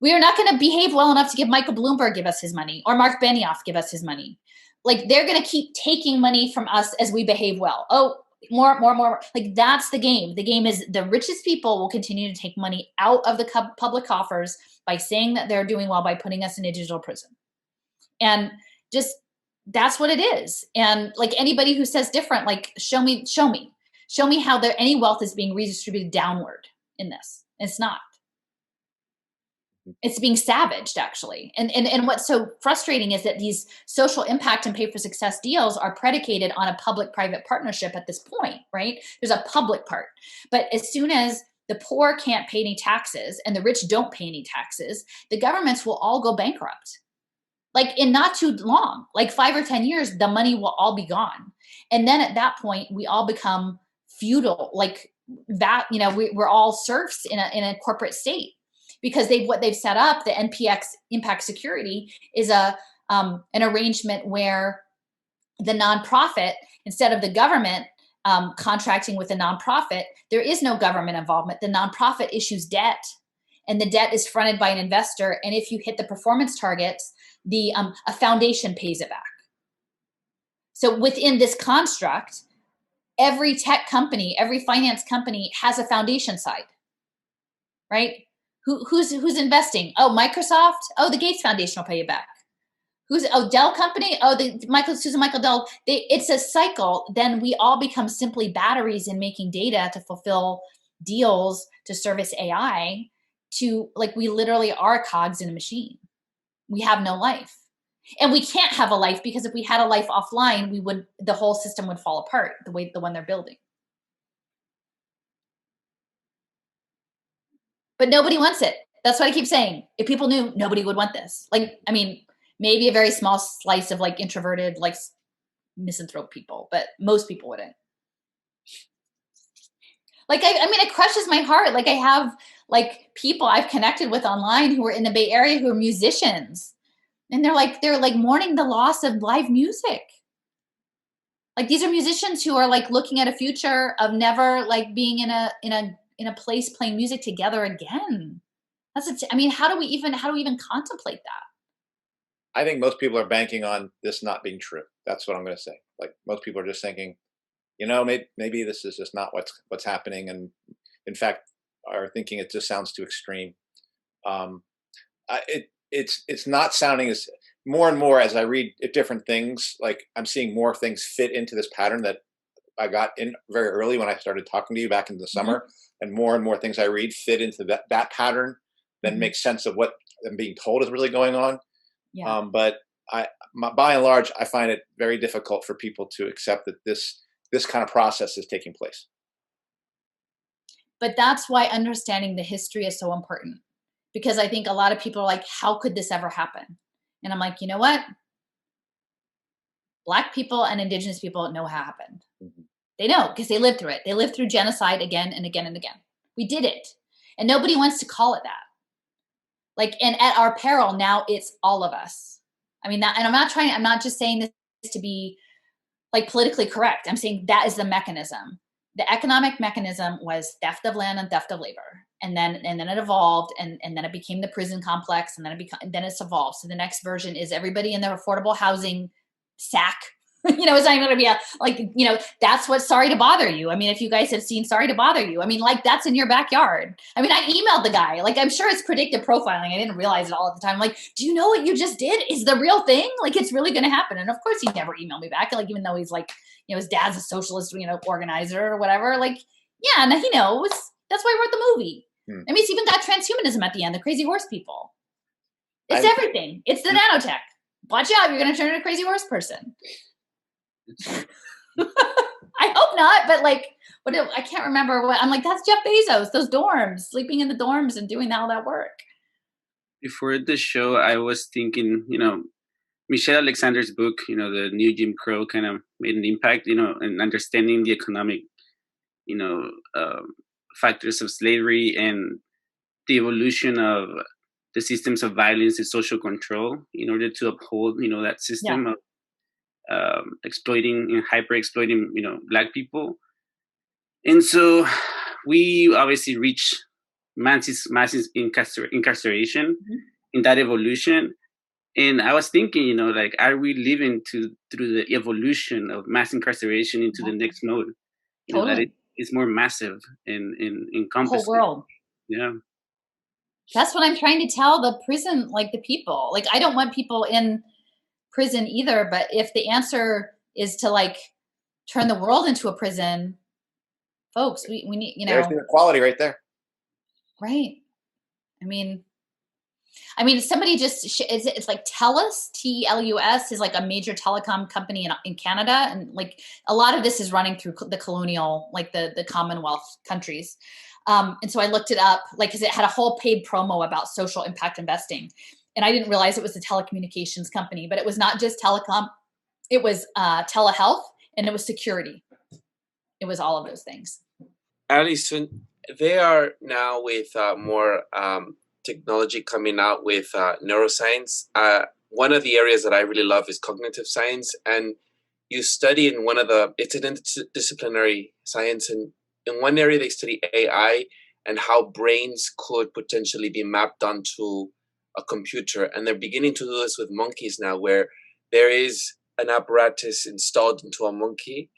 We are not going to behave well enough to give Michael Bloomberg give us his money, or Mark Benioff give us his money. Like, they're going to keep taking money from us as we behave well. Oh, more. Like, that's the game. The game is the richest people will continue to take money out of the public coffers by saying that they're doing well by putting us in a digital prison. And just, that's what it is. And like, anybody who says different, like, show me how any wealth is being redistributed downward in this. It's not. It's being savaged, actually. And what's so frustrating is that these social impact and pay for success deals are predicated on a public-private partnership at this point, right? There's a public part. But as soon as the poor can't pay any taxes and the rich don't pay any taxes, the governments will all go bankrupt. Like, in not too long, like 5 or 10 years, the money will all be gone. And then at that point, we all become feudal, like that, we're all serfs in a corporate state. Because what they've set up, the NPX impact security, is an arrangement where the nonprofit, instead of the government contracting with the nonprofit, there is no government involvement. The nonprofit issues debt, and the debt is fronted by an investor. And if you hit the performance targets, a foundation pays it back. So within this construct, every tech company, every finance company has a foundation side, right? Who's investing? Oh, Microsoft. Oh, the Gates Foundation will pay you back. Dell Company? Oh, Susan Michael Dell. It's a cycle. Then we all become simply batteries in making data to fulfill deals to service AI. We literally are cogs in a machine. We have no life, and we can't have a life because if we had a life offline, the whole system would fall apart the one they're building. But nobody wants it. That's what I keep saying. If people knew, nobody would want this. Maybe a very small slice of introverted, misanthrope people, but most people wouldn't. It crushes my heart. I have people I've connected with online who are in the Bay Area who are musicians, and they're mourning the loss of live music. These are musicians who are looking at a future of never being in a place playing music together again. How do we even contemplate that? I think most people are banking on this not being true. That's what I'm going to say. Most people are just thinking, maybe this is just not what's happening, and in fact, are thinking it just sounds too extreme. It's not sounding as more and more as I read different things. I'm seeing more things fit into this pattern that I got in very early when I started talking to you back in the summer, and more things I read fit into that pattern. Then make sense of what I'm being told is really going on. Yeah. But by and large, I find it very difficult for people to accept that this kind of process is taking place. But that's why understanding the history is so important, because I think a lot of people are like, how could this ever happen? And I'm like, you know what? Black people and indigenous people know how it happened. Mm-hmm. They know because they lived through it. They lived through genocide again and again and again. We did it. And nobody wants to call it that. And at our peril, now it's all of us. And I'm not just saying this to be politically correct. I'm saying that is the mechanism. The economic mechanism was theft of land and theft of labor. And then it evolved, and then it became the prison complex, and then it's evolved. So the next version is everybody in the affordable housing sack. It's not going to be that's what Sorry to Bother You. If you guys have seen Sorry to Bother You, that's in your backyard. I emailed the guy, I'm sure it's predictive profiling. I didn't realize it all at the time. Do you know what you just did is the real thing? It's really going to happen. And of course he never emailed me back. Even though he's his dad's a socialist, organizer or whatever. Yeah, and he knows. That's why I wrote the movie. It's even got transhumanism at the end, the crazy horse people. It's everything. It's the nanotech. Watch out, you're going to turn into a crazy horse person. I hope not, but I can't remember what I'm that's Jeff Bezos, those dorms, sleeping in the dorms and doing all that work. Before the show, I was thinking, Michelle Alexander's book, the New Jim Crow, kind of made an impact, in understanding the economic, factors of slavery and the evolution of the systems of violence and social control in order to uphold, that system of exploiting and hyper exploiting, Black people. And so we obviously reach mass incarceration in that evolution. And I was thinking, are we living through the evolution of mass incarceration into the next mode? That it's more massive and encompassing. The whole world. Yeah. That's what I'm trying to tell the prison, the people. I don't want people in prison either, but if the answer is to turn the world into a prison, folks, we need, There's the equality right there. Right. Somebody just, it's TELUS, TELUS is a major telecom company in Canada. And a lot of this is running through the colonial, the Commonwealth countries. And so I looked it up, because it had a whole paid promo about social impact investing. And I didn't realize it was a telecommunications company, but it was not just telecom. It was telehealth, and it was security. It was all of those things. Alison, they are now with more technology coming out with neuroscience. One of the areas that I really love is cognitive science. And you study in it's an interdisciplinary science. And in one area, they study AI and how brains could potentially be mapped onto a computer. And they're beginning to do this with monkeys now, where there is an apparatus installed into a monkey,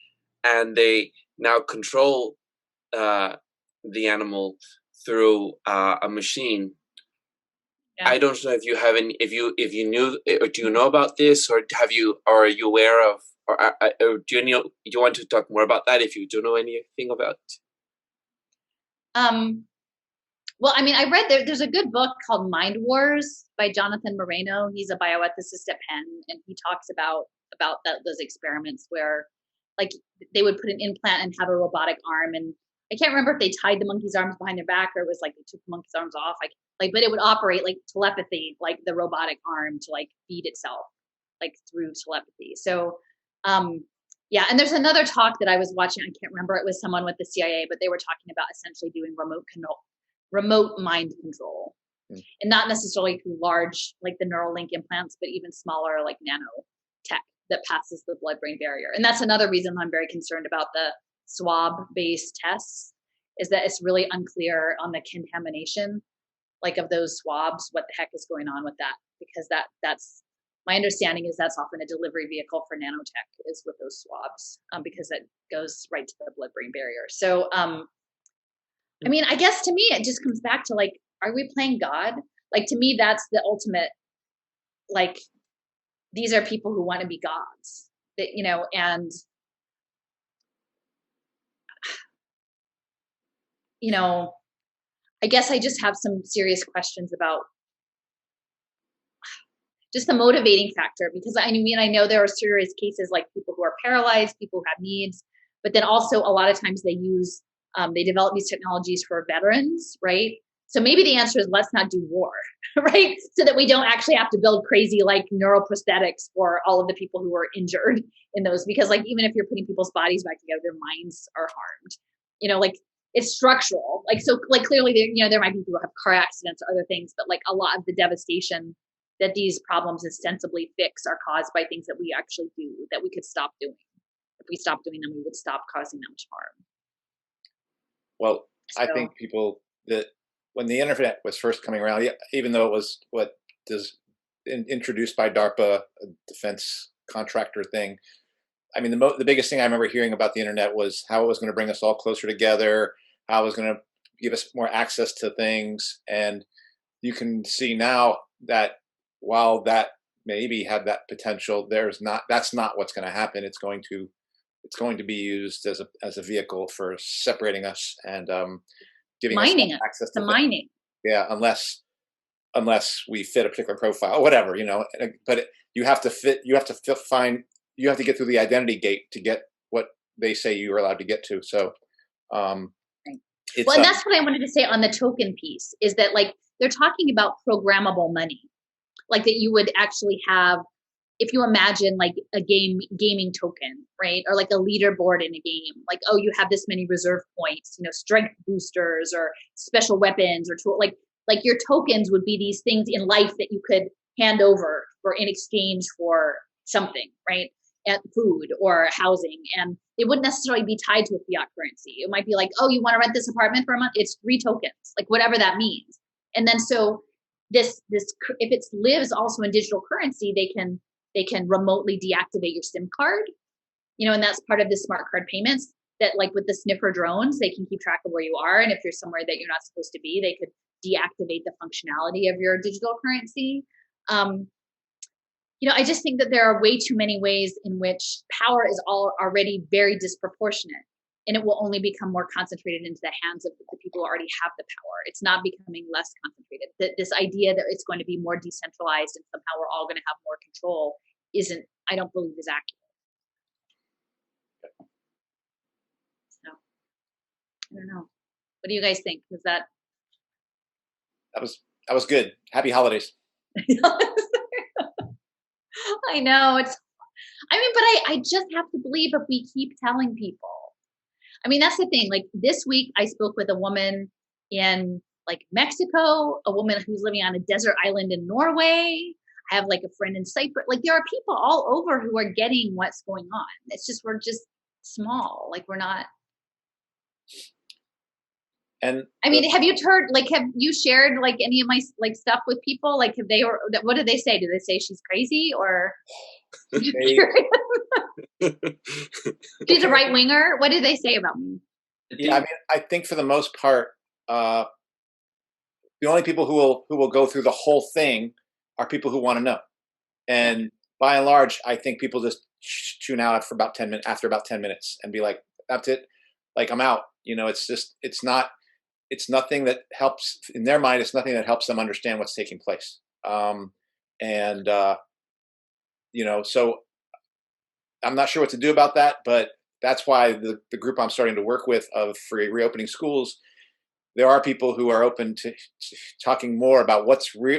and they now control the animal through a machine. Yeah. I don't know if you have any, if you knew, or do you know about this, or are you aware of, or do you want to talk more about that if you do know anything about? Well, I mean, I read there's a good book called Mind Wars by Jonathan Moreno. He's a bioethicist at Penn, and he talks about those experiments where, like, they would put an implant and have a robotic arm, and I can't remember if they tied the monkey's arms behind their back or it was like they took the monkey's arms off, but it would operate like telepathy, like the robotic arm to like feed itself, like through telepathy. So, yeah, and there's another talk that I was watching. I can't remember. It was someone with the CIA, but they were talking about essentially doing remote mind control, and not necessarily through large, like the Neuralink implants, but even smaller, like nanotech that passes the blood-brain barrier. And that's another reason I'm very concerned about the swab-based tests, is that it's really unclear on the contamination, like of those swabs, what the heck is going on with that, because that's my understanding is that's often a delivery vehicle for nanotech is with those swabs, because it goes right to the blood-brain barrier. So, I mean, I guess to me, it just comes back to like, are we playing God? Like, to me, that's the ultimate, like, these are people who want to be gods, that, you know, and, you know, I guess I just have some serious questions about just the motivating factor, because I mean, I know there are serious cases like people who are paralyzed, people who have needs, but then also a lot of times they develop these technologies for veterans, right? So maybe the answer is let's not do war, right? So that we don't actually have to build crazy like neuroprosthetics for all of the people who are injured in those, because like even if you're putting people's bodies back together, their minds are harmed, you know, like it's structural. Like, so like clearly there, you know, there might be people who have car accidents or other things, but like a lot of the devastation that these problems ostensibly fix are caused by things that we actually do that we could stop doing. If we stopped doing them, we would stop causing that much harm. Well, so, I think people that when the internet was first coming around, even though it was introduced by DARPA, a defense contractor thing, I mean, the biggest thing I remember hearing about the internet was how it was going to bring us all closer together, how it was going to give us more access to things. And you can see now that while that maybe had that potential, that's not what's going to happen. It's going to be used as a vehicle for separating us and giving mining us access to mining. Yeah, unless we fit a particular profile, whatever, you know. But you have to get through the identity gate to get what they say you are allowed to get to. So, and that's what I wanted to say on the token piece, is that like they're talking about programmable money, like that you would actually have, if you imagine like a gaming token, right? Or like a leaderboard in a game, like, oh, you have this many reserve points, you know, strength boosters or special weapons or tool, like your tokens would be these things in life that you could hand over for in exchange for something, right? And food or housing. And it wouldn't necessarily be tied to a fiat currency. It might be like, oh, you want to rent this apartment for a month? It's 3 tokens, like whatever that means. And then so this if it lives also in digital currency, they can remotely deactivate your SIM card, you know, and that's part of the smart card payments, that like with the sniffer drones, they can keep track of where you are. And if you're somewhere that you're not supposed to be, they could deactivate the functionality of your digital currency. You know, I just think that there are way too many ways in which power is already very disproportionate, and it will only become more concentrated into the hands of the people who already have the power. It's not becoming less concentrated. This idea that it's going to be more decentralized and somehow we're all going to have more control I don't believe is accurate. So, I don't know. What do you guys think? That was good. Happy holidays. I know but I just have to believe if we keep telling people. I mean, that's the thing. Like this week, I spoke with a woman in like Mexico, a woman who's living on a desert island in Norway. I have like a friend in Cyprus. Like there are people all over who are getting what's going on. It's just, we're just small. Like we're not. And I mean, have you shared like any of my like stuff with people? Like what did they say? Do they say she's crazy or? She's a right winger. What did they say about me? Yeah, I mean, I think for the most part, the only people who will go through the whole thing are people who want to know. And by and large, I think people just tune out for about 10 minutes after about 10 minutes and be like, that's it. Like, I'm out. It's nothing that helps in their mind. It's nothing that helps them understand what's taking place. So I'm not sure what to do about that, but that's why the group I'm starting to work with for reopening schools, there are people who are open to talking more about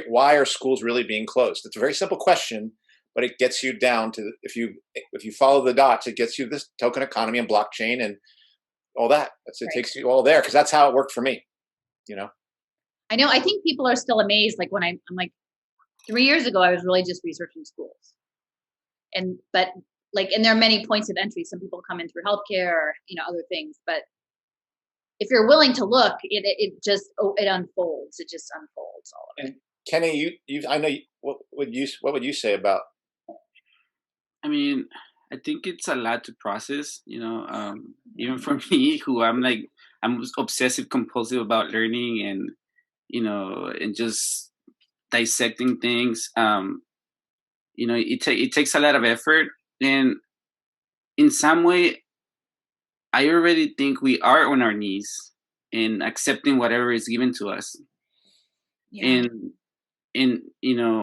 why are schools really being closed. It's a very simple question, but it gets you down to, if you follow the dots, it gets you this token economy and blockchain and all that. It takes you all there, because that's how it worked for me. I know. I think people are still amazed. Like when I'm like, 3 years ago, I was really just researching schools, but there are many points of entry. Some people come in through healthcare or other things, but if you're willing to look, it unfolds. It just unfolds all of it. And Kenny, I know. What would you say about? I mean, I think it's a lot to process. Even for me, who I'm obsessive compulsive about learning and and just dissecting things. It takes a lot of effort, and in some way, I already think we are on our knees and accepting whatever is given to us. Yeah. And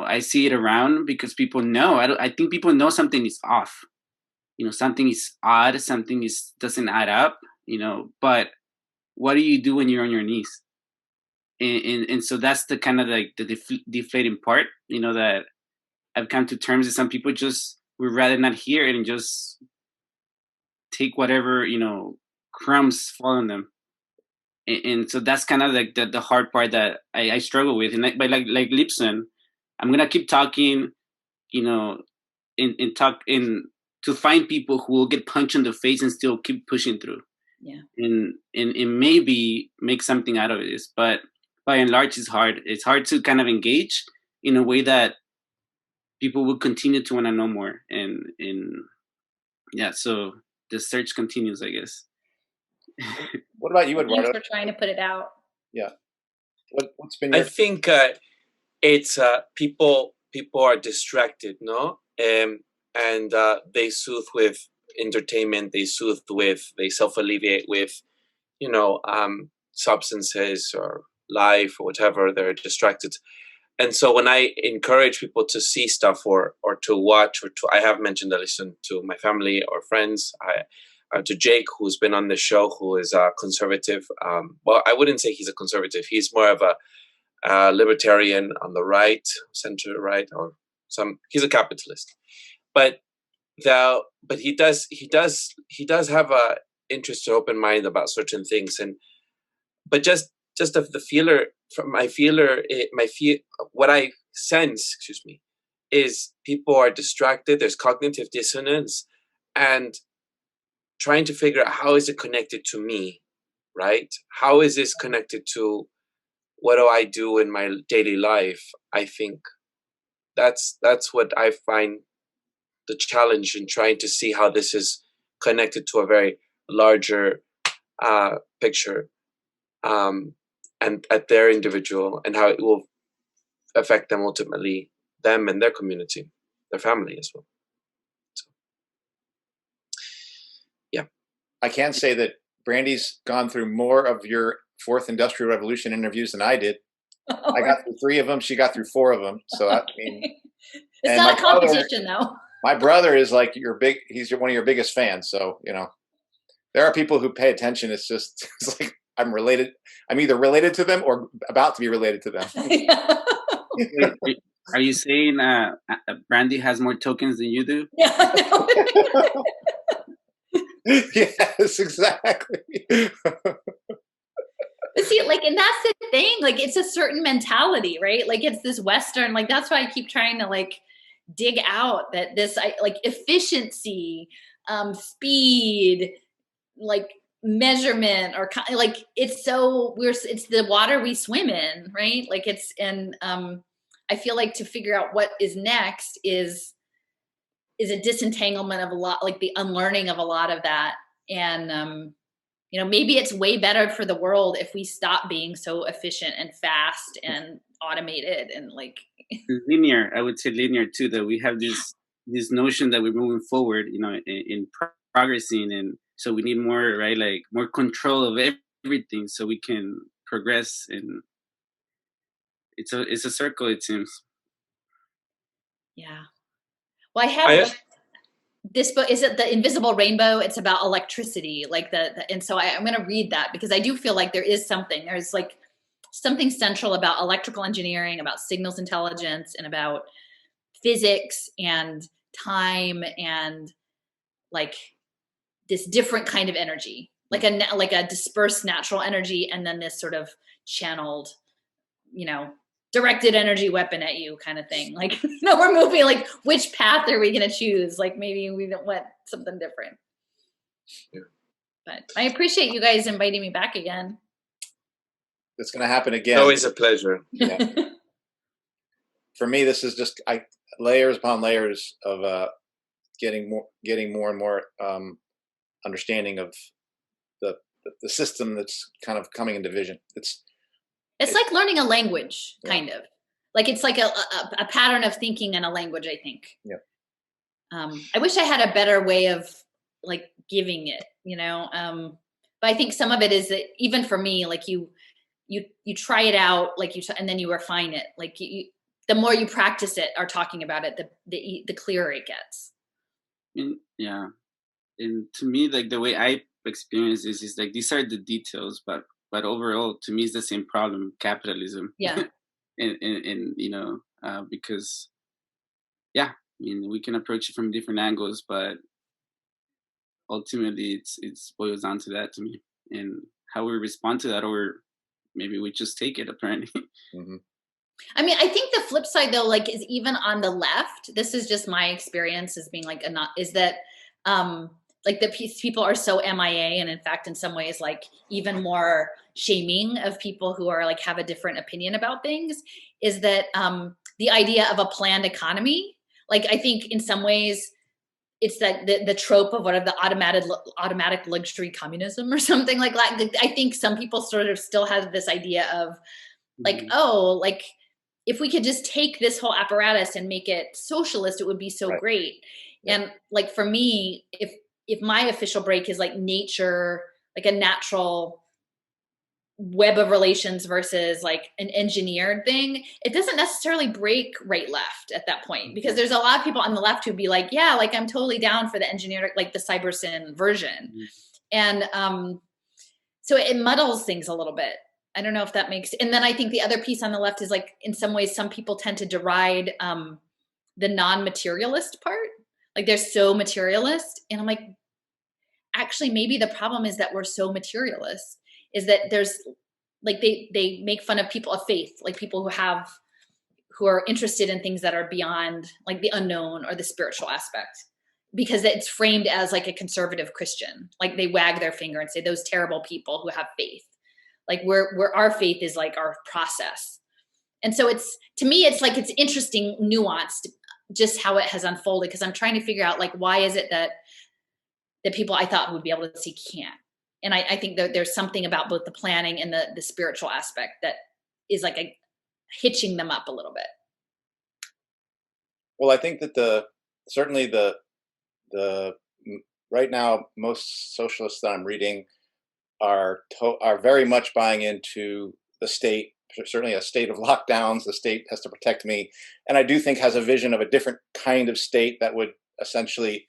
I see it around because people know. I think people know something is off. Something is odd. Something doesn't add up. But what do you do when you're on your knees? And so that's the kind of like the deflating part. That I've come to terms with. Some people just would rather not hear it and just take whatever crumbs fall on them, and so that's kind of like the hard part that I struggle with. And but like Lipson, I'm gonna keep talking, and talk to find people who will get punched in the face and still keep pushing through. Yeah, and maybe make something out of this, but by and large, it's hard. It's hard to kind of engage in a way that people will continue to want to know more, and yeah, so the search continues, I guess. What about you, Eduardo? Thanks for trying to put it out. Yeah. What's been your... I think it's people are distracted, no? And they soothe with entertainment, they self-alleviate with, substances or life or whatever. They're distracted. And so when I encourage people to see stuff or to watch, I have mentioned, I listen to my family or friends, to Jake, who's been on the show, who is a conservative. Well, I wouldn't say he's a conservative. He's more of a libertarian on the right, center right, or he's a capitalist. But he does have a interest or open mind about certain things. But just of the feeler, from my feeler, what I sense, is people are distracted. There's cognitive dissonance, and trying to figure out how is it connected to me, right? How is this connected to what do I do in my daily life? I think that's what I find the challenge in trying to see how this is connected to a very larger picture, and at their individual, and how it will affect them ultimately, them and their community, their family as well. So, yeah. I can say that Brandy's gone through more of your fourth industrial revolution interviews than I did. Oh, I got through 3 of them. She got through 4 of them. So I mean, it's not a competition, though. My brother is like he's one of your biggest fans. So, there are people who pay attention. It's like I'm related. I'm either related to them or about to be related to them. Are you saying Brandy has more tokens than you do? Yeah. Yes, exactly. But see, and that's the thing. It's a certain mentality, right? It's this Western. That's why I keep trying to dig out that this efficiency, speed, measurement, or it's the water we swim in, right? I feel to figure out what is next is a disentanglement of a lot, the unlearning of a lot of that. And maybe it's way better for the world if we stop being so efficient and fast and automated and like linear. I would say linear too, that we have this notion that we're moving forward, in progressing, and so we need more, right, like more control of everything so we can progress. And it's a circle, it seems. Yeah. Well, I have this book. Is it The Invisible Rainbow? It's about electricity, like and so I'm going to read that because I do feel like there's like something central about electrical engineering, about signals intelligence, and about physics and time and like this different kind of energy, like a dispersed natural energy, and then this sort of channeled, directed energy weapon at you kind of thing. Like, we're moving, like, which path are we going to choose? Like, maybe we don't want something different. Yeah. But I appreciate you guys inviting me back again. It's going to happen again. It's always a pleasure. Yeah. For me, this is just layers upon layers of getting more and more understanding of the system that's kind of coming into vision. It's like learning a language, kind of. Like it's like a pattern of thinking in a language, I think. Yeah. I wish I had a better way of like giving it, but I think some of it is that even for me, like you try it out, like and then you refine it. Like the more you practice it or talking about it, the clearer it gets. Yeah. And to me, like the way I experience this is like these are the details, but overall, to me, it's the same problem: capitalism. Yeah. and because, we can approach it from different angles, but ultimately, it's boils down to that to me, and how we respond to that, or maybe we just take it apparently. Mm-hmm. I mean, I think the flip side though, like, is even on the left. This is just my experience as being like is that. Like the people are so MIA, and in fact, in some ways, like even more shaming of people who are like have a different opinion about things. Is that the idea of a planned economy? Like I think in some ways, it's that the trope of whatever the automatic luxury communism or something like that. I think some people sort of still have this idea of like, like if we could just take this whole apparatus and make it socialist, it would be so great. Yeah. And like for me, if my official break is like nature, like a natural web of relations versus like an engineered thing, it doesn't necessarily break right left at that point, because there's a lot of people on the left who'd be like, yeah, like I'm totally down for the engineered, like the Cybersyn version. And so it muddles things a little bit. I don't know if that makes, and then I think the other piece on the left is like, in some ways, some people tend to deride the non-materialist part. Like they're so materialist. And I'm like, actually, maybe the problem is that we're so materialist, is that there's like, they make fun of people of faith, like people who are interested in things that are beyond like the unknown or the spiritual aspect, because it's framed as like a conservative Christian. Like they wag their finger and say those terrible people who have faith. Like where our faith is like our process. And so to me, it's like, it's interesting, nuanced, just how it has unfolded, because I'm trying to figure out like, why is it that the people I thought would be able to see can't? And I think that there's something about both the planning and the spiritual aspect that is like hitching them up a little bit. Well, I think that certainly the right now, most socialists that I'm reading are very much buying into the state, certainly a state of lockdowns. The state has to protect me. And I do think has a vision of a different kind of state that would essentially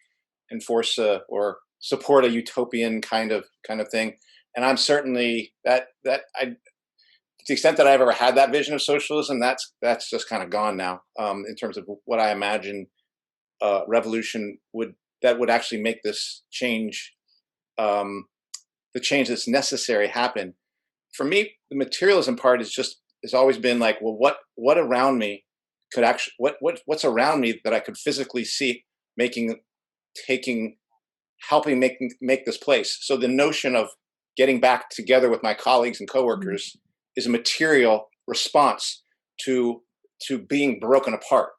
enforce or support a utopian kind of thing. And I'm certainly to the extent that I've ever had that vision of socialism, that's just kind of gone now, in terms of what I imagine revolution would actually make this change, the change that's necessary happen. For me, the materialism part has always been like, well, what around me could actually, what's around me that I could physically see helping make this place. So the notion of getting back together with my colleagues and coworkers is a material response to being broken apart.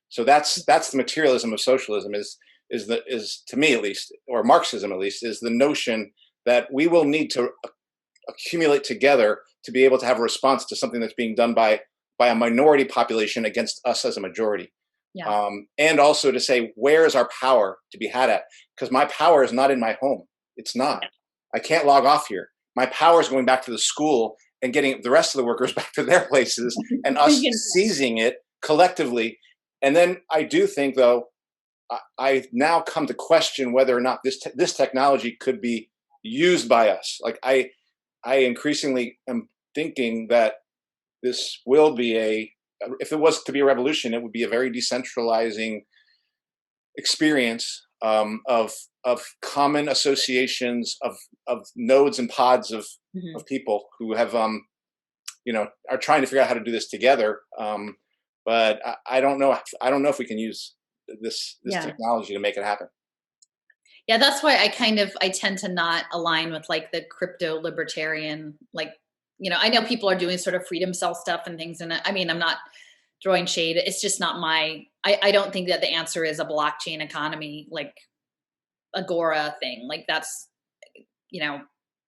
So that's the materialism of socialism is to me at least, or Marxism at least, is the notion that we will need to accumulate together to be able to have a response to something that's being done by a minority population against us as a majority. Yeah. And also to say, where is our power to be had at? Because my power is not in my home. It's not. Yeah. I can't log off here. My power is going back to the school and getting the rest of the workers back to their places and us seizing it collectively. And then I do think, though, I now come to question whether or not this technology could be used by us. Like I increasingly am thinking that this will be if it was to be a revolution, it would be a very decentralizing experience of common associations of nodes and pods of people who have are trying to figure out how to do this together. But I don't know if we can use this technology to make it happen. Yeah, that's why I tend to not align with like the crypto libertarian, like, I know people are doing sort of freedom cell stuff and things. And I mean, I'm not throwing shade. It's just not I don't think that the answer is a blockchain economy, like Agora thing. Like that's, it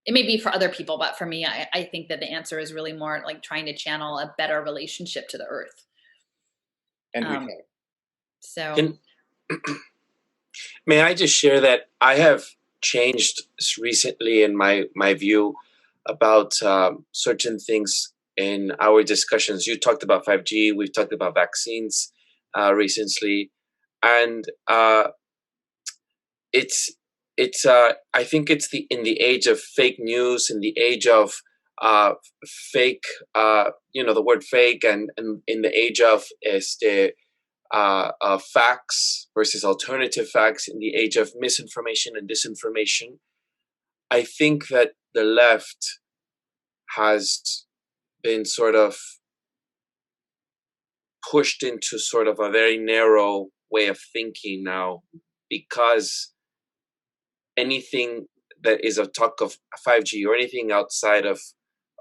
may be for other people, but for me, I think that the answer is really more like trying to channel a better relationship to the earth. And we can. So may I just share that I have changed recently in my view about certain things in our discussions. You talked about 5G, we've talked about vaccines recently, and it's I think it's in the age of fake news, in the age of fake, the word fake, and in the age of facts versus alternative facts, in the age of misinformation and disinformation. I think that the left has been sort of pushed into sort of a very narrow way of thinking now, because anything that is a talk of 5G or anything outside of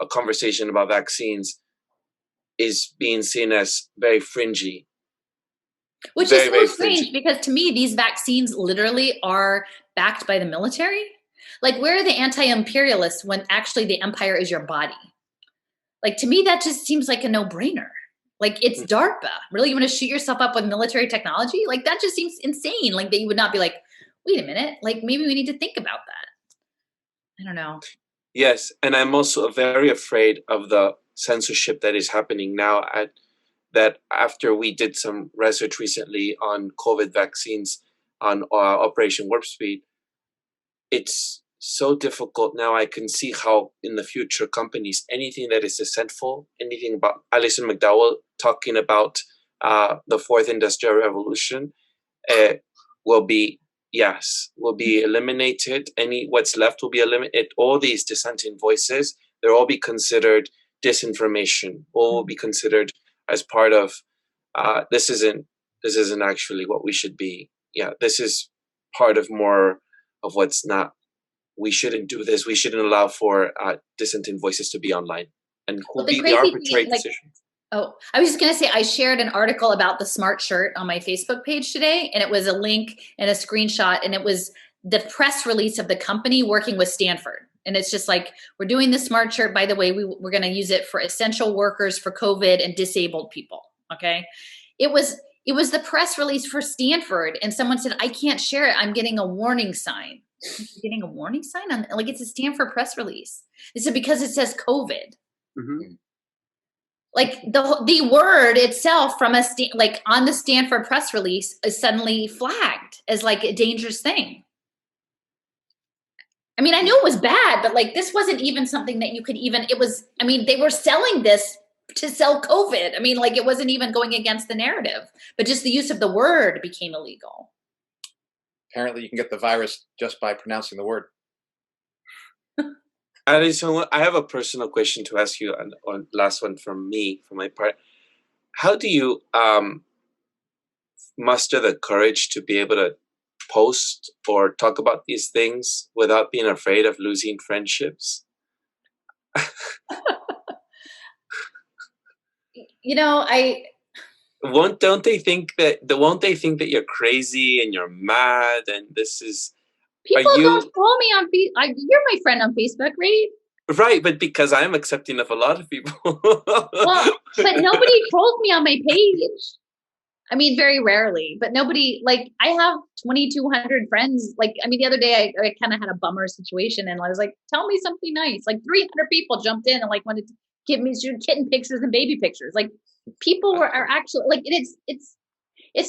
a conversation about vaccines is being seen as very fringy. Which is so strange, because to me, these vaccines literally are backed by the military. Like, where are the anti-imperialists when actually the empire is your body? Like, to me, that just seems like a no-brainer. Like, it's DARPA. Really, you want to shoot yourself up with military technology? Like, that just seems insane. Like, that you would not be like, wait a minute, like, maybe we need to think about that. I don't know. Yes, and I'm also very afraid of the censorship that is happening now that after we did some research recently on COVID vaccines on Operation Warp Speed, it's so difficult now. I can see how in the future companies, anything that is dissentful, anything about Alison McDowell talking about the fourth industrial revolution will be eliminated. What's left will be eliminated. All these dissenting voices, they'll all be considered disinformation. All will be considered as part of this isn't actually what we should be. Yeah, this is part of more of what's not. We shouldn't do this. We shouldn't allow for dissenting voices to be online, and will be the arbitrary decision. Oh, I was just going to say, I shared an article about the smart shirt on my Facebook page today, and it was a link and a screenshot, and it was the press release of the company working with Stanford. And it's just like, we're doing the smart shirt. By the way, we're going to use it for essential workers, for COVID, and disabled people. Okay. It was the press release for Stanford, and someone said, I can't share it. I'm getting a warning sign. Getting a warning sign on, like, it's a Stanford press release. They said because it says COVID. Mm-hmm. Like the word itself from like on the Stanford press release is suddenly flagged as like a dangerous thing. I mean, I knew it was bad, but like this wasn't even something that you could even. It was. I mean, they were selling this to sell COVID. I mean, like it wasn't even going against the narrative, but just the use of the word became illegal. Apparently, you can get the virus just by pronouncing the word. Alison, I have a personal question to ask you, and last one from me, for my part. How do you muster the courage to be able to post or talk about these things without being afraid of losing friendships? Won't they think that you're crazy and you're mad and this is People don't follow me on Facebook. You're my friend on Facebook, right? Right, but because I'm accepting of a lot of people. Well, but nobody trolls me on my page. I mean, very rarely, but nobody, like, I have 2,200 friends. Like, I mean, the other day I kind of had a bummer situation, and I was like, tell me something nice. Like 300 people jumped in and like wanted to give me kitten pictures and baby pictures. Like, people are actually like, it's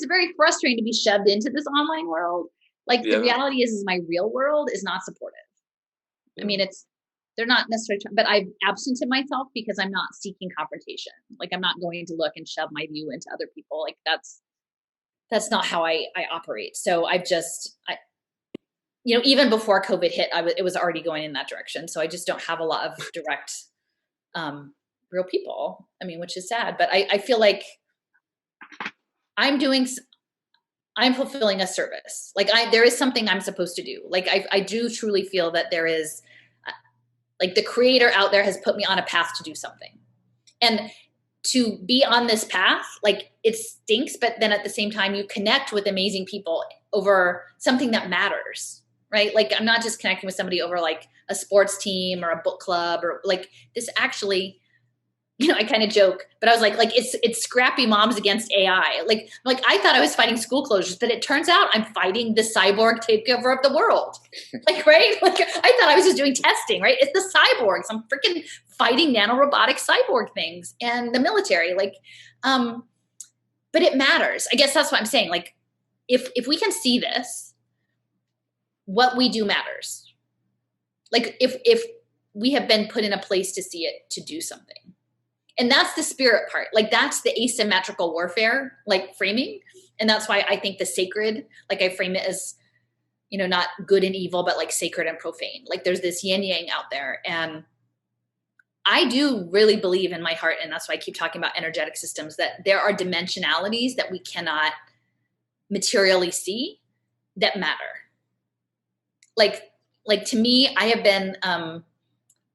very frustrating to be shoved into this online world. Like, the reality is my real world is not supportive. I mean, they're not necessarily, but I've absented myself because I'm not seeking confrontation. Like, I'm not going to look and shove my view into other people. Like, that's not how I operate. So I've just, even before COVID hit, it was already going in that direction. So I just don't have a lot of direct, real people. I mean, which is sad, but I feel like I'm fulfilling a service. Like, there is something I'm supposed to do. Like, I do truly feel that there is, like, the creator out there has put me on a path to do something. And to be on this path, like, it stinks, but then at the same time, you connect with amazing people over something that matters, right? Like, I'm not just connecting with somebody over like a sports team or a book club, or like, this actually, I kind of joke, but I was like it's scrappy moms against AI. Like I thought I was fighting school closures, but it turns out I'm fighting the cyborg takeover of the world. Like, right? Like, I thought I was just doing testing, right? It's the cyborgs. I'm freaking fighting nanorobotic cyborg things and the military. Like, but it matters. I guess that's what I'm saying. Like, if we can see this, what we do matters. Like, if we have been put in a place to see it, to do something. And that's the spirit part. Like, that's the asymmetrical warfare, like, framing. And that's why I think the sacred, like, I frame it as, not good and evil, but like sacred and profane. Like, there's this yin yang out there. And I do really believe in my heart, and that's why I keep talking about energetic systems, that there are dimensionalities that we cannot materially see that matter. Like to me, I have been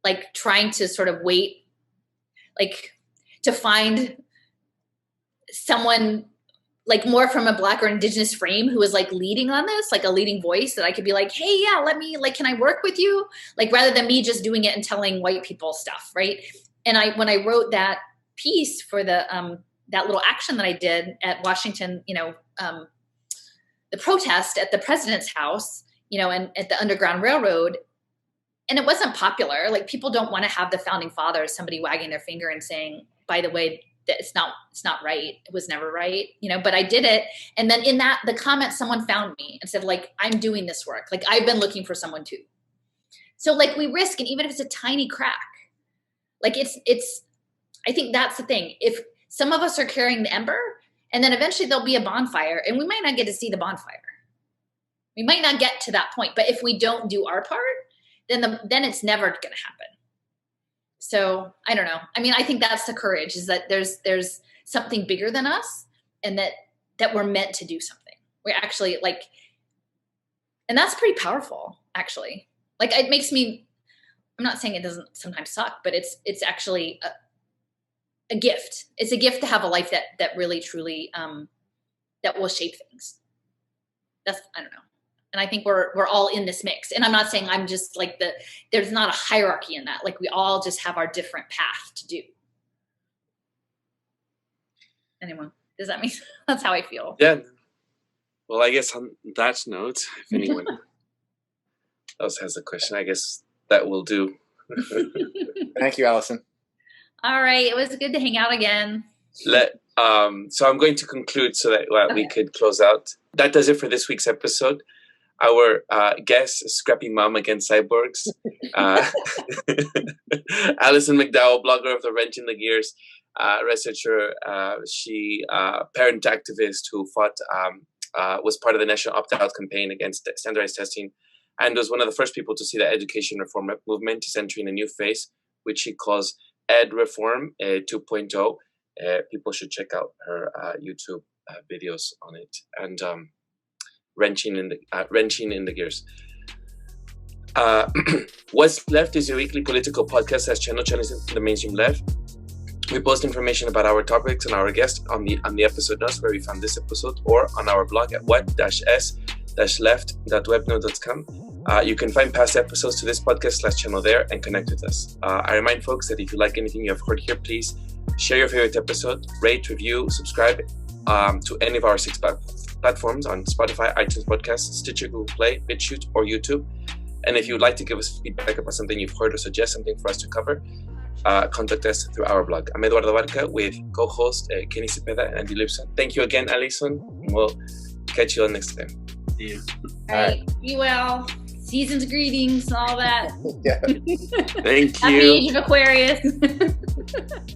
like trying to sort of wait, like, to find someone like more from a Black or Indigenous frame who is like leading on this, like a leading voice that I could be like, hey, yeah, can I work with you? Like, rather than me just doing it and telling white people stuff, right? And when I wrote that piece for the that little action that I did at Washington, the protest at the president's house, and at the Underground Railroad, and it wasn't popular. Like, people don't want to have the founding fathers, somebody wagging their finger and saying, by the way, that it's not right. It was never right, but I did it. And then in the comments, someone found me and said, like, I'm doing this work. Like, I've been looking for someone too. So, like, we risk, and even if it's a tiny crack, like, I think that's the thing. If some of us are carrying the ember, and then eventually there'll be a bonfire, and we might not get to see the bonfire. We might not get to that point. But if we don't do our part, then it's never going to happen. So I don't know. I mean, I think that's the courage, is that there's something bigger than us, and that we're meant to do something. We're actually like, and that's pretty powerful, actually. Like, it makes me, I'm not saying it doesn't sometimes suck, but it's actually a gift. It's a gift to have a life that really, truly, that will shape things. I don't know. And I think we're all in this mix. And I'm not saying I'm just like there's not a hierarchy in that. Like, we all just have our different path to do. Anyway, does that mean that's how I feel? Yeah. Well, I guess on that note, if anyone else has a question, I guess that will do. Thank you, Alison. All right. It was good to hang out again. So I'm going to conclude so that we could close out. That does it for this week's episode. Our guest, Scrappy Mom Against Cyborgs, Alison McDowell, blogger of the Wrench in the Gears, researcher. She parent activist who was part of the national opt-out campaign against standardized testing, and was one of the first people to see the education reform movement is entering a new phase, which she calls Ed Reform 2.0. People should check out her YouTube videos on it, and wrenching in the gears. What's Left is your weekly political podcast that's channels into the mainstream left. We post information about our topics and our guests on the episode notes where we found this episode, or on our blog at what-s-left.webnode.com. You can find past episodes to this podcast / channel there and connect with us. I remind folks that if you like anything you have heard here, please share your favorite episode, rate, review, subscribe to any of our 6 platforms on Spotify, iTunes Podcasts, Stitcher, Google Play, Bitchute, or YouTube. And if you would like to give us feedback about something you've heard or suggest something for us to cover, contact us through our blog. I'm Eduardo Barca with co-host Kenny Cepeda and Andy Lipson. Thank you again, Alison. We'll catch you all next time. See you. All right. Be well. Season's greetings and all that. Yeah. Thank you. Happy Age of Aquarius.